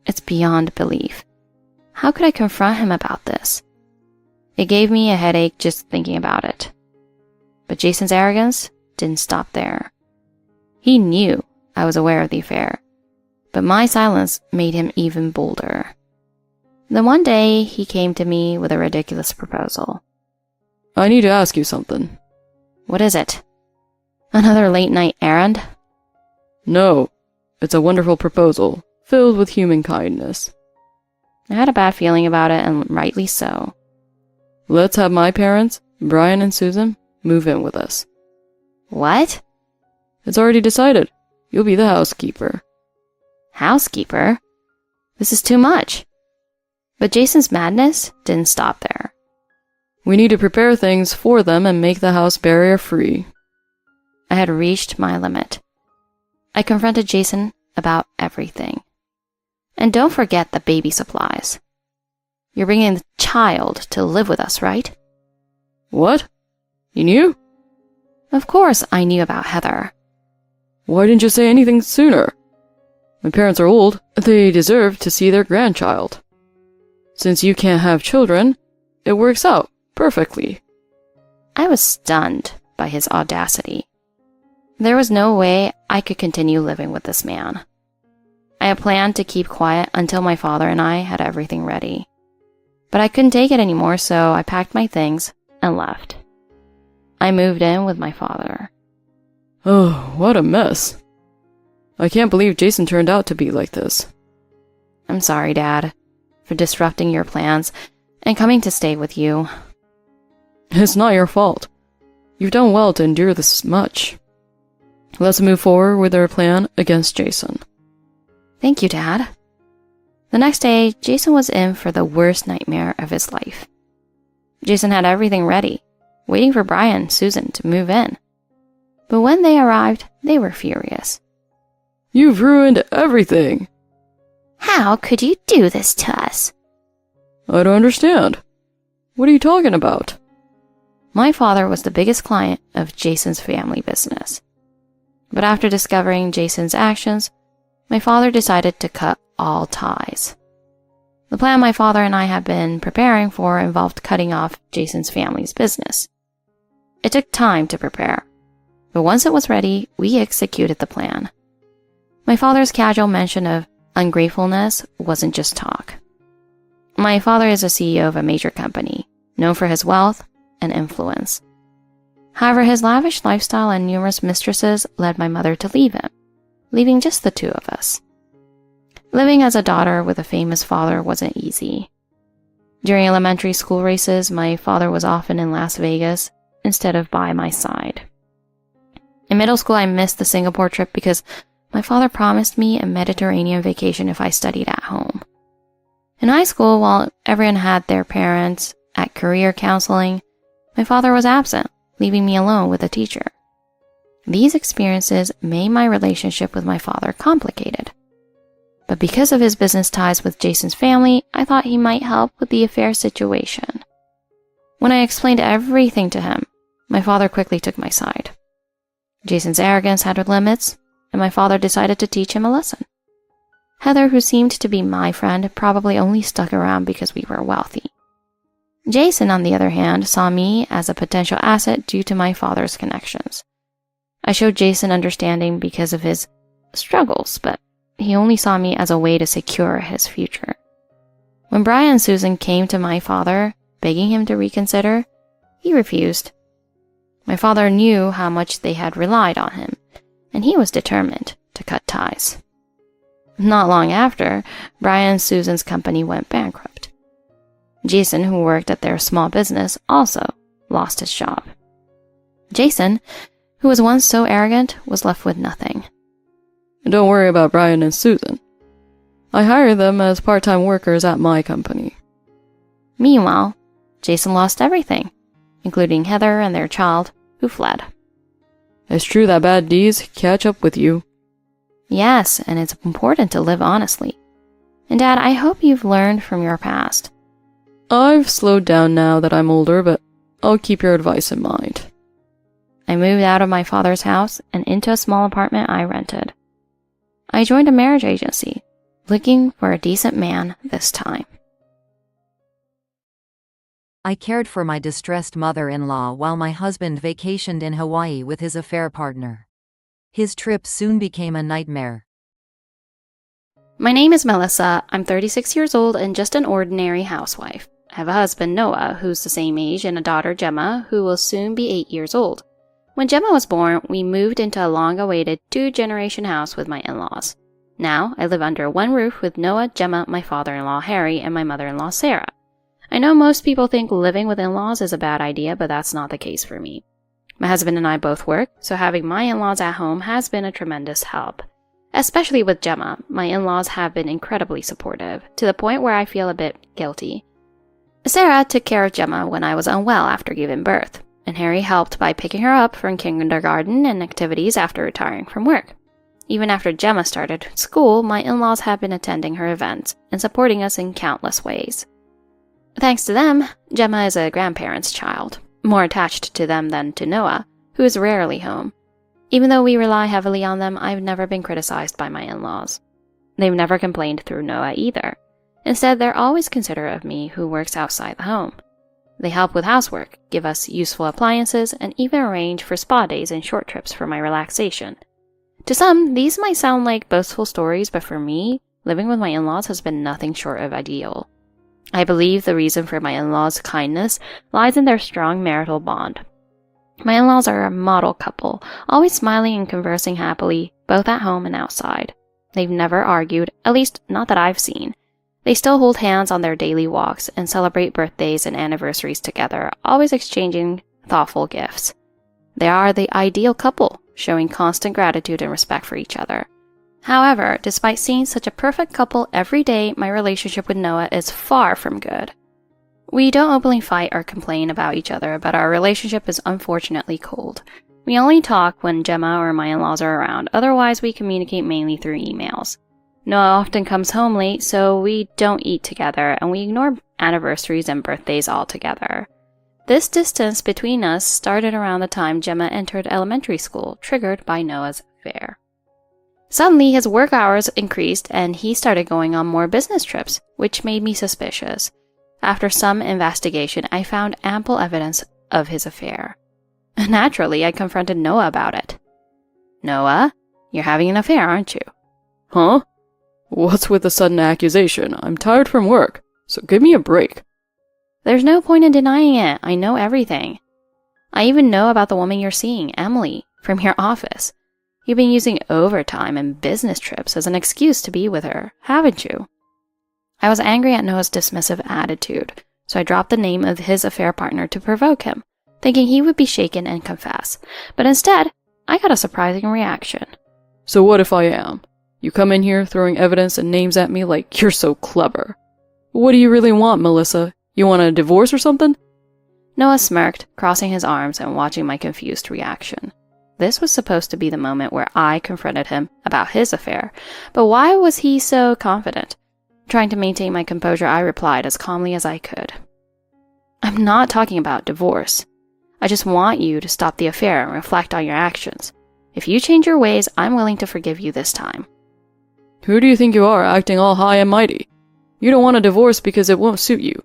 It's beyond belief. How could I confront him about this? It gave me a headache just thinking about it. But Jason's arrogance didn't stop there. He knew I was aware of the affair, but my silence made him even bolder. Then one day, he came to me with a ridiculous proposal. I need to ask you something. What is it? Another late night errand? No, it's a wonderful proposal, filled with human kindness. I had a bad feeling about it, and rightly so. Let's have my parents, Brian and Susan, move in with us. What? It's already decided. You'll be the housekeeper. Housekeeper? This is too much. But Jason's madness didn't stop there. We need to prepare things for them and make the house barrier-free. I had reached my limit. I confronted Jason about everything. And don't forget the baby supplies. You're bringing the child to live with us, right? What? You knew? Of course I knew about Heather. Why didn't you say anything sooner? My parents are old. They deserve to see their grandchild. Since you can't have children, it works out perfectly. I was stunned by his audacity. There was no way I could continue living with this man. I had planned to keep quiet until my father and I had everything ready. But I couldn't take it anymore, so I packed my things and left. I moved in with my father. Oh, what a mess. I can't believe Jason turned out to be like this. I'm sorry, Dad, for disrupting your plans and coming to stay with you. It's not your fault. You've done well to endure this much. Let's move forward with our plan against Jason. Thank you, Dad. The next day, Jason was in for the worst nightmare of his life. Jason had everything ready, waiting for Brian and Susan to move in. But when they arrived, they were furious. You've ruined everything. How could you do this to us? I don't understand. What are you talking about? My father was the biggest client of Jason's family business. But after discovering Jason's actions, my father decided to cut all ties. The plan my father and I had been preparing for involved cutting off Jason's family's business. It took time to prepare, but once it was ready, we executed the plan. My father's casual mention of ungratefulness wasn't just talk. My father is a CEO of a major company, known for his wealth and influence. However, his lavish lifestyle and numerous mistresses led my mother to leave him, leaving just the two of us. Living as a daughter with a famous father wasn't easy. During elementary school races, my father was often in Las Vegas instead of by my side. In middle school, I missed the Singapore trip because my father promised me a Mediterranean vacation if I studied at home. In high school, while everyone had their parents at career counseling, my father was absent, leaving me alone with a teacher. These experiences made my relationship with my father complicated. But because of his business ties with Jason's family, I thought he might help with the affair situation. When I explained everything to him, my father quickly took my side. Jason's arrogance had limits, and my father decided to teach him a lesson. Heather, who seemed to be my friend, probably only stuck around because we were wealthy. Jason, on the other hand, saw me as a potential asset due to my father's connections. I showed Jason understanding because of his struggles, but he only saw me as a way to secure his future. When Brian and Susan came to my father, begging him to reconsider, he refused. My father knew how much they had relied on him, and he was determined to cut ties. Not long after, Brian and Susan's company went bankrupt. Jason, who worked at their small business, also lost his job. Jason, who was once so arrogant, was left with nothing. Don't worry about Brian and Susan. I hired them as part-time workers at my company. Meanwhile, Jason lost everything, including Heather and their child, who fled. It's true that bad deeds catch up with you. Yes, and it's important to live honestly. And Dad, I hope you've learned from your past. I've slowed down now that I'm older, but I'll keep your advice in mind. I moved out of my father's house and into a small apartment I rented. I joined a marriage agency, looking for a decent man this time. I cared for my distressed mother-in-law while my husband vacationed in Hawaii with his affair partner. His trip soon became a nightmare. My name is Melissa. I'm 36 years old and just an ordinary housewife. I have a husband, Noah, who's the same age, and a daughter, Gemma, who will soon be 8 years old. When Gemma was born, we moved into a long-awaited 2-generation house with my in-laws. Now, I live under one roof with Noah, Gemma, my father-in-law, Harry, and my mother-in-law, Sarah. I know most people think living with in-laws is a bad idea, but that's not the case for me. My husband and I both work, so having my in-laws at home has been a tremendous help. Especially with Gemma, my in-laws have been incredibly supportive, to the point where I feel a bit guilty. Sarah took care of Gemma when I was unwell after giving birth, and Harry helped by picking her up from kindergarten and activities after retiring from work. Even after Gemma started school, my in-laws have been attending her events and supporting us in countless ways. Thanks to them, Gemma is a grandparent's child, more attached to them than to Noah, who is rarely home. Even though we rely heavily on them, I've never been criticized by my in-laws. They've never complained through Noah either. Instead, they're always considerate of me who works outside the home. They help with housework, give us useful appliances, and even arrange for spa days and short trips for my relaxation. To some, these might sound like boastful stories, but for me, living with my in-laws has been nothing short of ideal. I believe the reason for my in-laws' kindness lies in their strong marital bond. My in-laws are a model couple, always smiling and conversing happily, both at home and outside. They've never argued, at least not that I've seen. They still hold hands on their daily walks and celebrate birthdays and anniversaries together, always exchanging thoughtful gifts. They are the ideal couple, showing constant gratitude and respect for each other. However, despite seeing such a perfect couple every day, my relationship with Noah is far from good. We don't openly fight or complain about each other, but our relationship is unfortunately cold. We only talk when Gemma or my in-laws are around, otherwise we communicate mainly through emails. Noah often comes home late, so we don't eat together, and we ignore anniversaries and birthdays altogether. This distance between us started around the time Gemma entered elementary school, triggered by Noah's affair. Suddenly, his work hours increased, and he started going on more business trips, which made me suspicious. After some investigation, I found ample evidence of his affair. Naturally, I confronted Noah about it. "Noah, you're having an affair, aren't you?" Huh? What's with the sudden accusation? I'm tired from work, so give me a break. There's no point in denying it. I know everything. I even know about the woman you're seeing, Emily, from your office. You've been using overtime and business trips as an excuse to be with her, haven't you? I was angry at Noah's dismissive attitude, so I dropped the name of his affair partner to provoke him, thinking he would be shaken and confess. But instead, I got a surprising reaction. So what if I am? You come in here throwing evidence and names at me like you're so clever. What do you really want, Melissa? You want a divorce or something? Noah smirked, crossing his arms and watching my confused reaction. This was supposed to be the moment where I confronted him about his affair, but why was he so confident? Trying to maintain my composure, I replied as calmly as I could. I'm not talking about divorce. I just want you to stop the affair and reflect on your actions. If you change your ways, I'm willing to forgive you this time. Who do you think you are, acting all high and mighty? You don't want a divorce because it won't suit you.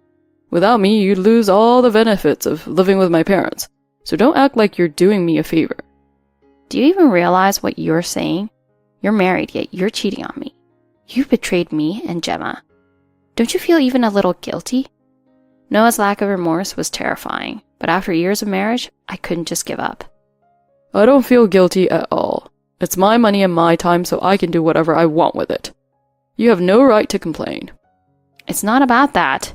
Without me, you'd lose all the benefits of living with my parents. So don't act like you're doing me a favor. Do you even realize what you're saying? You're married, yet you're cheating on me. You betrayed me and Gemma. Don't you feel even a little guilty? Noah's lack of remorse was terrifying, but after years of marriage, I couldn't just give up. I don't feel guilty at all. It's my money and my time, so I can do whatever I want with it. You have no right to complain. It's not about that.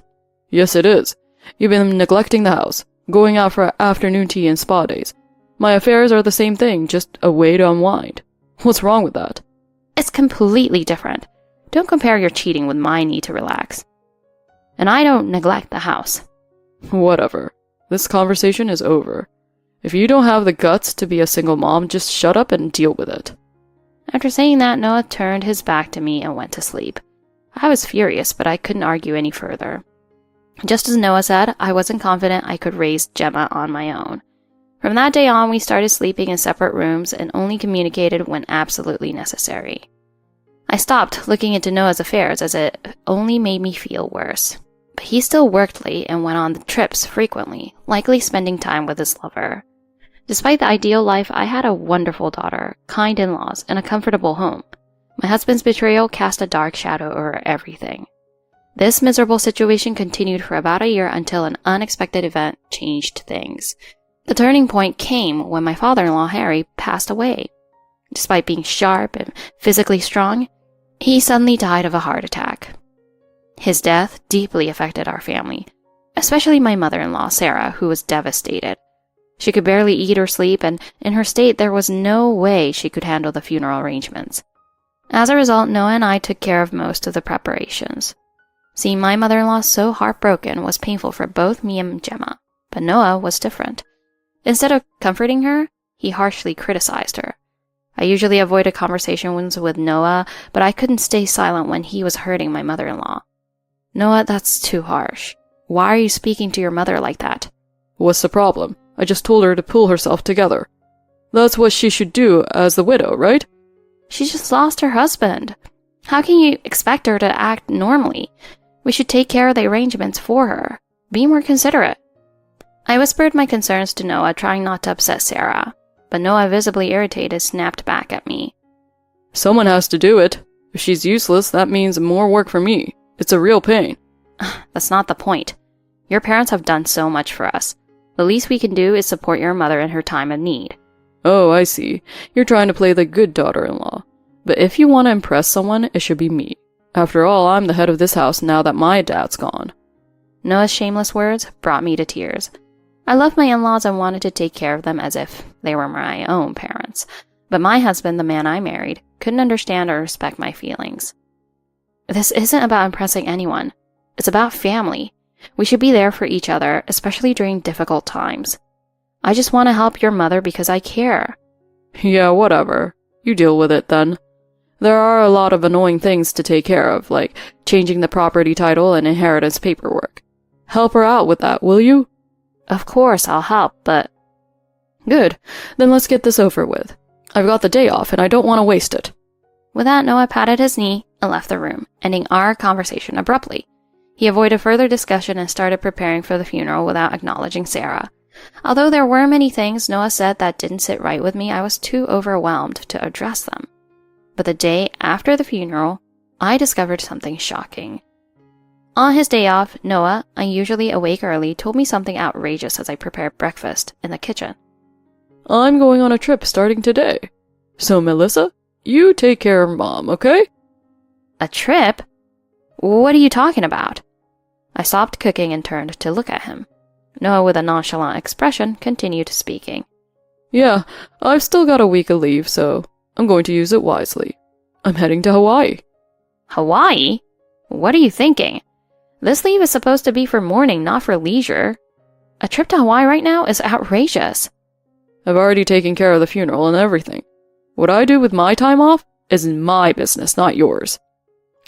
Yes, it is. You've been neglecting the house, going out for afternoon tea and spa days. My affairs are the same thing, just a way to unwind. What's wrong with that? It's completely different. Don't compare your cheating with my need to relax. And I don't neglect the house. Whatever. This conversation is over. If you don't have the guts to be a single mom, just shut up and deal with it. After saying that, Noah turned his back to me and went to sleep. I was furious, but I couldn't argue any further. Just as Noah said, I wasn't confident I could raise Gemma on my own. From that day on, we started sleeping in separate rooms and only communicated when absolutely necessary. I stopped looking into Noah's affairs as it only made me feel worse. But he still worked late and went on trips frequently, likely spending time with his lover. Despite the ideal life, I had a wonderful daughter, kind in-laws, and a comfortable home. My husband's betrayal cast a dark shadow over everything. This miserable situation continued for about a year until an unexpected event changed things. The turning point came when my father-in-law, Harry, passed away. Despite being sharp and physically strong, he suddenly died of a heart attack. His death deeply affected our family, especially my mother-in-law, Sarah, who was devastated. She could barely eat or sleep, and in her state, there was no way she could handle the funeral arrangements. As a result, Noah and I took care of most of the preparations. Seeing my mother-in-law so heartbroken was painful for both me and Gemma, but Noah was different. Instead of comforting her, he harshly criticized her. I usually avoided conversations with Noah, but I couldn't stay silent when he was hurting my mother-in-law. Noah, that's too harsh. Why are you speaking to your mother like that? What's the problem? I just told her to pull herself together. That's what she should do as the widow, right? She just lost her husband. How can you expect her to act normally? We should take care of the arrangements for her. Be more considerate. I whispered my concerns to Noah, trying not to upset Sarah, but Noah, visibly irritated, snapped back at me. Someone has to do it. If she's useless, that means more work for me. It's a real pain. That's not the point. Your parents have done so much for us. The least we can do is support your mother in her time of need. Oh, I see. You're trying to play the good daughter-in-law. But if you want to impress someone, it should be me. After all, I'm the head of this house now that my dad's gone. Noah's shameless words brought me to tears. I loved my in-laws and wanted to take care of them as if they were my own parents. But my husband, the man I married, couldn't understand or respect my feelings. This isn't about impressing anyone. It's about family. We should be there for each other, especially during difficult times. I just want to help your mother because I care. Yeah, whatever. You deal with it then. There are a lot of annoying things to take care of, like changing the property title and inheritance paperwork. Help her out with that, will you? Of course, I'll help, but... Good. Then let's get this over with. I've got the day off and I don't want to waste it. With that, Noah patted his knee and left the room, ending our conversation abruptly. He avoided further discussion and started preparing for the funeral without acknowledging Sarah. Although there were many things Noah said that didn't sit right with me, I was too overwhelmed to address them. But the day after the funeral, I discovered something shocking. On his day off, Noah, unusually awake early, told me something outrageous as I prepared breakfast in the kitchen. I'm going on a trip starting today. So, Melissa, you take care of Mom, okay? A trip? What are you talking about? I stopped cooking and turned to look at him. Noah, with a nonchalant expression, continued speaking. Yeah, I've still got a week of leave, so I'm going to use it wisely. I'm heading to Hawaii. Hawaii? What are you thinking? This leave is supposed to be for mourning, not for leisure. A trip to Hawaii right now is outrageous. I've already taken care of the funeral and everything. What I do with my time off is my business, not yours.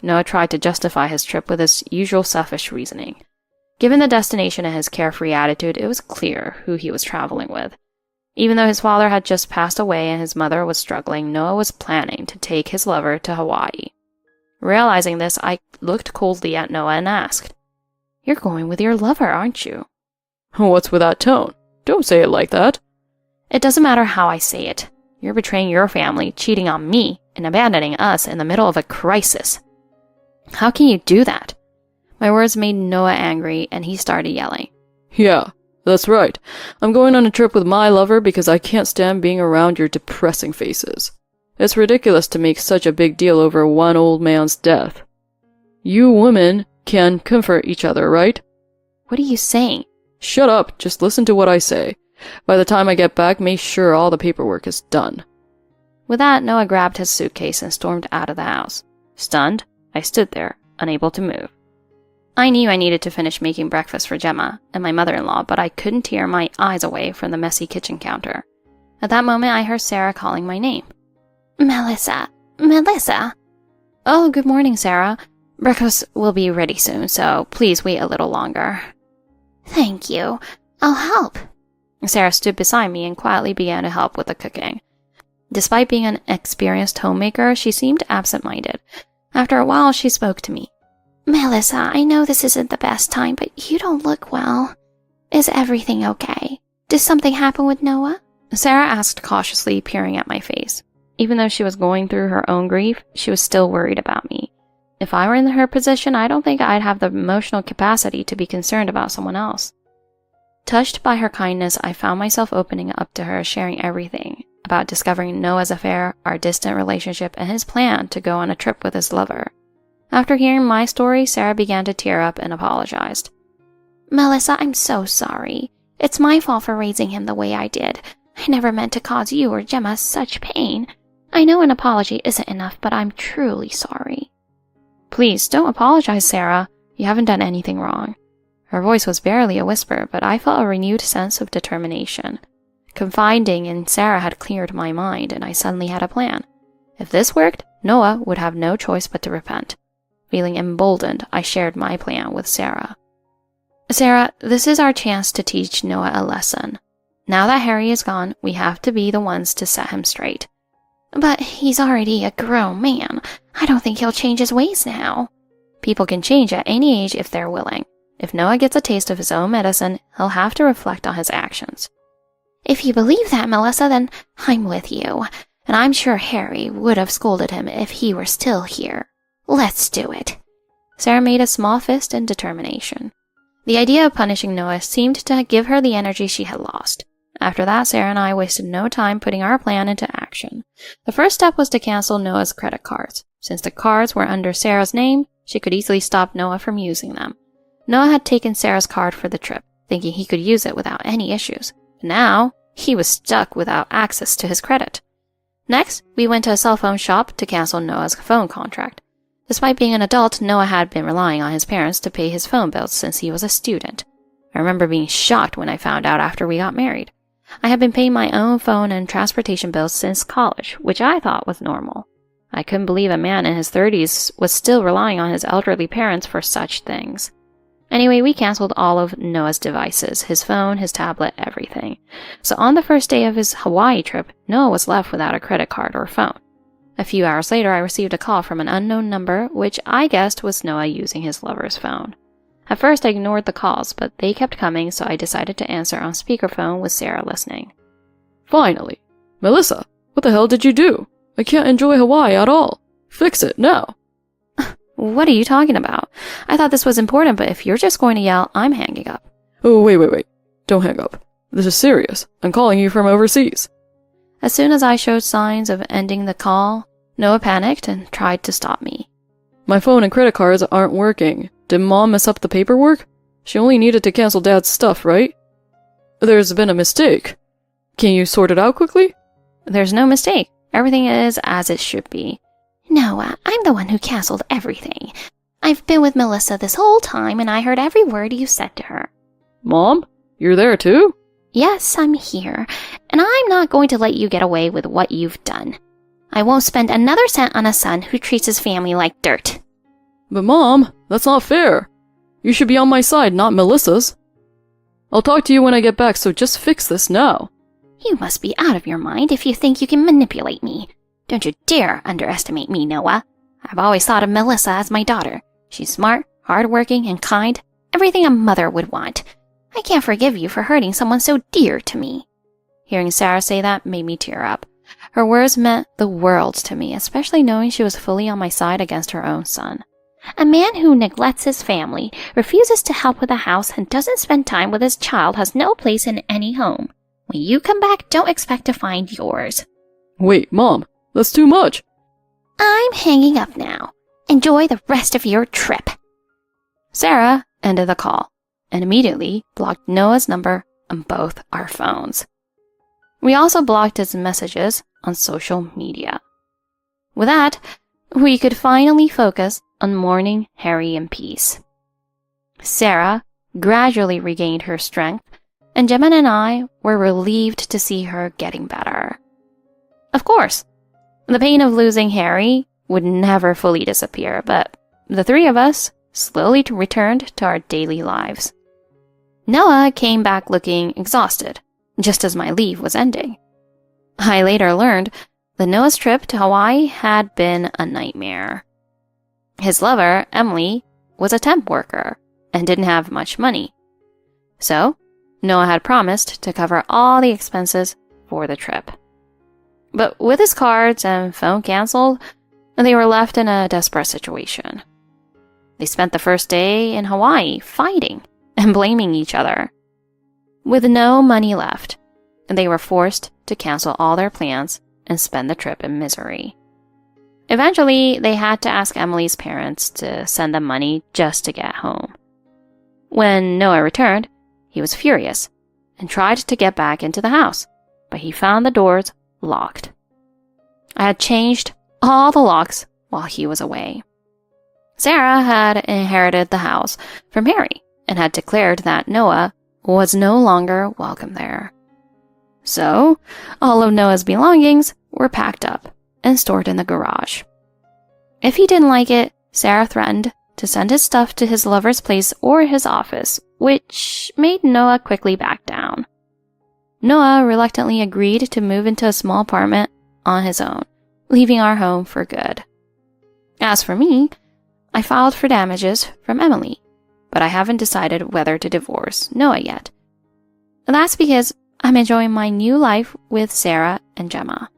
Noah tried to justify his trip with his usual selfish reasoning. Given the destination and his carefree attitude, it was clear who he was traveling with. Even though his father had just passed away and his mother was struggling, Noah was planning to take his lover to Hawaii. Realizing this, I looked coldly at Noah and asked, "You're going with your lover, aren't you?" What's with that tone? Don't say it like that. It doesn't matter how I say it. You're betraying your family, cheating on me, and abandoning us in the middle of a crisis. How can you do that? My words made Noah angry, and he started yelling. Yeah, that's right. I'm going on a trip with my lover because I can't stand being around your depressing faces. It's ridiculous to make such a big deal over one old man's death. You women can comfort each other, right? What are you saying? Shut up, just listen to what I say. By the time I get back, make sure all the paperwork is done. With that, Noah grabbed his suitcase and stormed out of the house. Stunned, I stood there, unable to move. I knew I needed to finish making breakfast for Gemma and my mother-in-law, but I couldn't tear my eyes away from the messy kitchen counter. At that moment, I heard Sarah calling my name. Melissa. Melissa. Oh, good morning, Sarah. Breakfast will be ready soon, so please wait a little longer. Thank you. I'll help. Sarah stood beside me and quietly began to help with the cooking. Despite being an experienced homemaker, she seemed absent-minded. After a while, she spoke to me. Melissa, I know this isn't the best time, but you don't look well. Is everything okay? Did something happen with Noah? Sarah asked cautiously, peering at my face. Even though she was going through her own grief, she was still worried about me. If I were in her position, I don't think I'd have the emotional capacity to be concerned about someone else. Touched by her kindness, I found myself opening up to her, sharing everything about discovering Noah's affair, our distant relationship, and his plan to go on a trip with his lover. After hearing my story, Sarah began to tear up and apologized. Melissa, I'm so sorry. It's my fault for raising him the way I did. I never meant to cause you or Gemma such pain. I know an apology isn't enough, but I'm truly sorry. Please, don't apologize, Sarah. You haven't done anything wrong. Her voice was barely a whisper, but I felt a renewed sense of determination. Confiding in Sarah had cleared my mind, and I suddenly had a plan. If this worked, Noah would have no choice but to repent. Feeling emboldened, I shared my plan with Sarah. Sarah, this is our chance to teach Noah a lesson. Now that Harry is gone, we have to be the ones to set him straight. But he's already a grown man. I don't think he'll change his ways now. People can change at any age if they're willing. If Noah gets a taste of his own medicine, he'll have to reflect on his actions. If you believe that, Melissa, then I'm with you. And I'm sure Harry would have scolded him if he were still here. Let's do it. Sarah made a small fist in determination. The idea of punishing Noah seemed to give her the energy she had lost. After that, Sarah and I wasted no time putting our plan into action. The first step was to cancel Noah's credit cards. Since the cards were under Sarah's name, she could easily stop Noah from using them. Noah had taken Sarah's card for the trip, thinking he could use it without any issues. But now, he was stuck without access to his credit. Next, we went to a cell phone shop to cancel Noah's phone contract. Despite being an adult, Noah had been relying on his parents to pay his phone bills since he was a student. I remember being shocked when I found out after we got married. I had been paying my own phone and transportation bills since college, which I thought was normal. I couldn't believe a man in his 30s was still relying on his elderly parents for such things. Anyway, we canceled all of Noah's devices, his phone, his tablet, everything. So on the first day of his Hawaii trip, Noah was left without a credit card or phone. A few hours later, I received a call from an unknown number, which I guessed was Noah using his lover's phone. At first, I ignored the calls, but they kept coming, so I decided to answer on speakerphone with Sarah listening. Finally. Melissa, what the hell did you do? I can't enjoy Hawaii at all. Fix it now. What are you talking about? I thought this was important, but if you're just going to yell, I'm hanging up. Oh, wait. Don't hang up. This is serious. I'm calling you from overseas. As soon as I showed signs of ending the call, Noah panicked and tried to stop me. My phone and credit cards aren't working. Did Mom mess up the paperwork? She only needed to cancel Dad's stuff, right? There's been a mistake. Can you sort it out quickly? There's no mistake. Everything is as it should be. Noah, I'm the one who canceled everything. I've been with Melissa this whole time, and I heard every word you said to her. Mom? You're there too? Yes, I'm here, and I'm not going to let you get away with what you've done. I won't spend another cent on a son who treats his family like dirt. But Mom, that's not fair. You should be on my side, not Melissa's. I'll talk to you when I get back, so just fix this now. You must be out of your mind if you think you can manipulate me. Don't you dare underestimate me, Noah. I've always thought of Melissa as my daughter. She's smart, hardworking, and kind. Everything a mother would want. I can't forgive you for hurting someone so dear to me. Hearing Sarah say that made me tear up. Her words meant the world to me, especially knowing she was fully on my side against her own son. A man who neglects his family, refuses to help with the house, and doesn't spend time with his child has no place in any home. When you come back, don't expect to find yours. Wait, Mom, that's too much. I'm hanging up now. Enjoy the rest of your trip. Sarah ended the call and immediately blocked Noah's number on both our phones. We also blocked his messages on social media. With that, we could finally focus on mourning Harry in peace. Sarah gradually regained her strength, and Gemma and I were relieved to see her getting better. Of course, the pain of losing Harry would never fully disappear, but the three of us slowly returned to our daily lives. Noah came back looking exhausted, just as my leave was ending. I later learned that Noah's trip to Hawaii had been a nightmare. His lover, Emily, was a temp worker and didn't have much money. So, Noah had promised to cover all the expenses for the trip. But with his cards and phone canceled, and they were left in a desperate situation. They spent the first day in Hawaii fighting and blaming each other. With no money left, they were forced to cancel all their plans and spend the trip in misery. Eventually, they had to ask Emily's parents to send them money just to get home. When Noah returned, he was furious and tried to get back into the house, but he found the doors locked. I had changed all the locks while he was away. Sarah had inherited the house from Harry and had declared that Noah was no longer welcome there. So, all of Noah's belongings were packed up and stored in the garage. If he didn't like it, Sarah threatened to send his stuff to his lover's place or his office, which made Noah quickly back down. Noah reluctantly agreed to move into a small apartment on his own, leaving our home for good. As for me, I filed for damages from Emily, but I haven't decided whether to divorce Noah yet. That's because I'm enjoying my new life with Sarah and Gemma.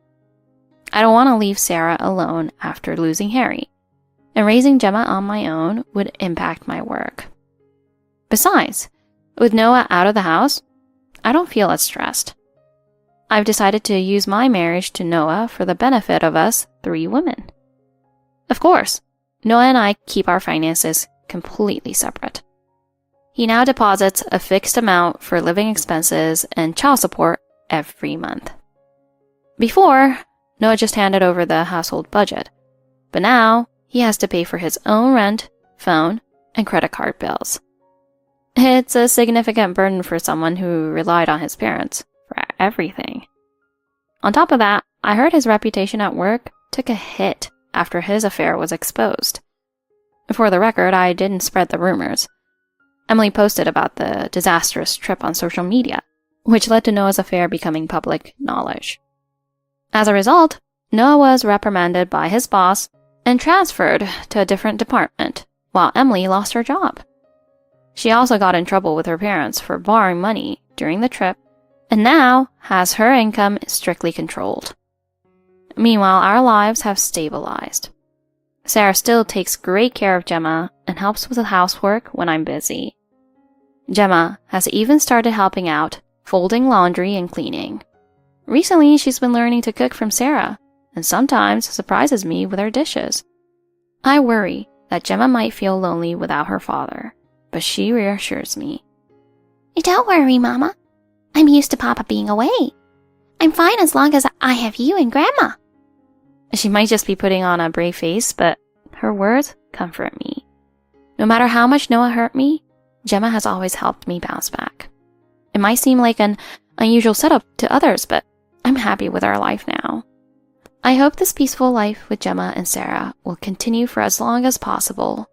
I don't want to leave Sarah alone after losing Harry, and raising Gemma on my own would impact my work. Besides, with Noah out of the house, I don't feel as stressed. I've decided to use my marriage to Noah for the benefit of us 3 women. Of course, Noah and I keep our finances completely separate. He now deposits a fixed amount for living expenses and child support every month. Before, Noah just handed over the household budget, but now he has to pay for his own rent, phone, and credit card bills. It's a significant burden for someone who relied on his parents for everything. On top of that, I heard his reputation at work took a hit after his affair was exposed. For the record, I didn't spread the rumors. Emily posted about the disastrous trip on social media, which led to Noah's affair becoming public knowledge. As a result, Noah was reprimanded by his boss and transferred to a different department, while Emily lost her job. She also got in trouble with her parents for borrowing money during the trip, and now has her income strictly controlled. Meanwhile, our lives have stabilized. Sarah still takes great care of Gemma and helps with the housework when I'm busy. Gemma has even started helping out, folding laundry and cleaning. Recently, she's been learning to cook from Sarah, and sometimes surprises me with her dishes. I worry that Gemma might feel lonely without her father, but she reassures me. Don't worry, Mama. I'm used to Papa being away. I'm fine as long as I have you and Grandma. She might just be putting on a brave face, but her words comfort me. No matter how much Noah hurt me, Gemma has always helped me bounce back. It might seem like an unusual setup to others, but I'm happy with our life now. I hope this peaceful life with Gemma and Sarah will continue for as long as possible,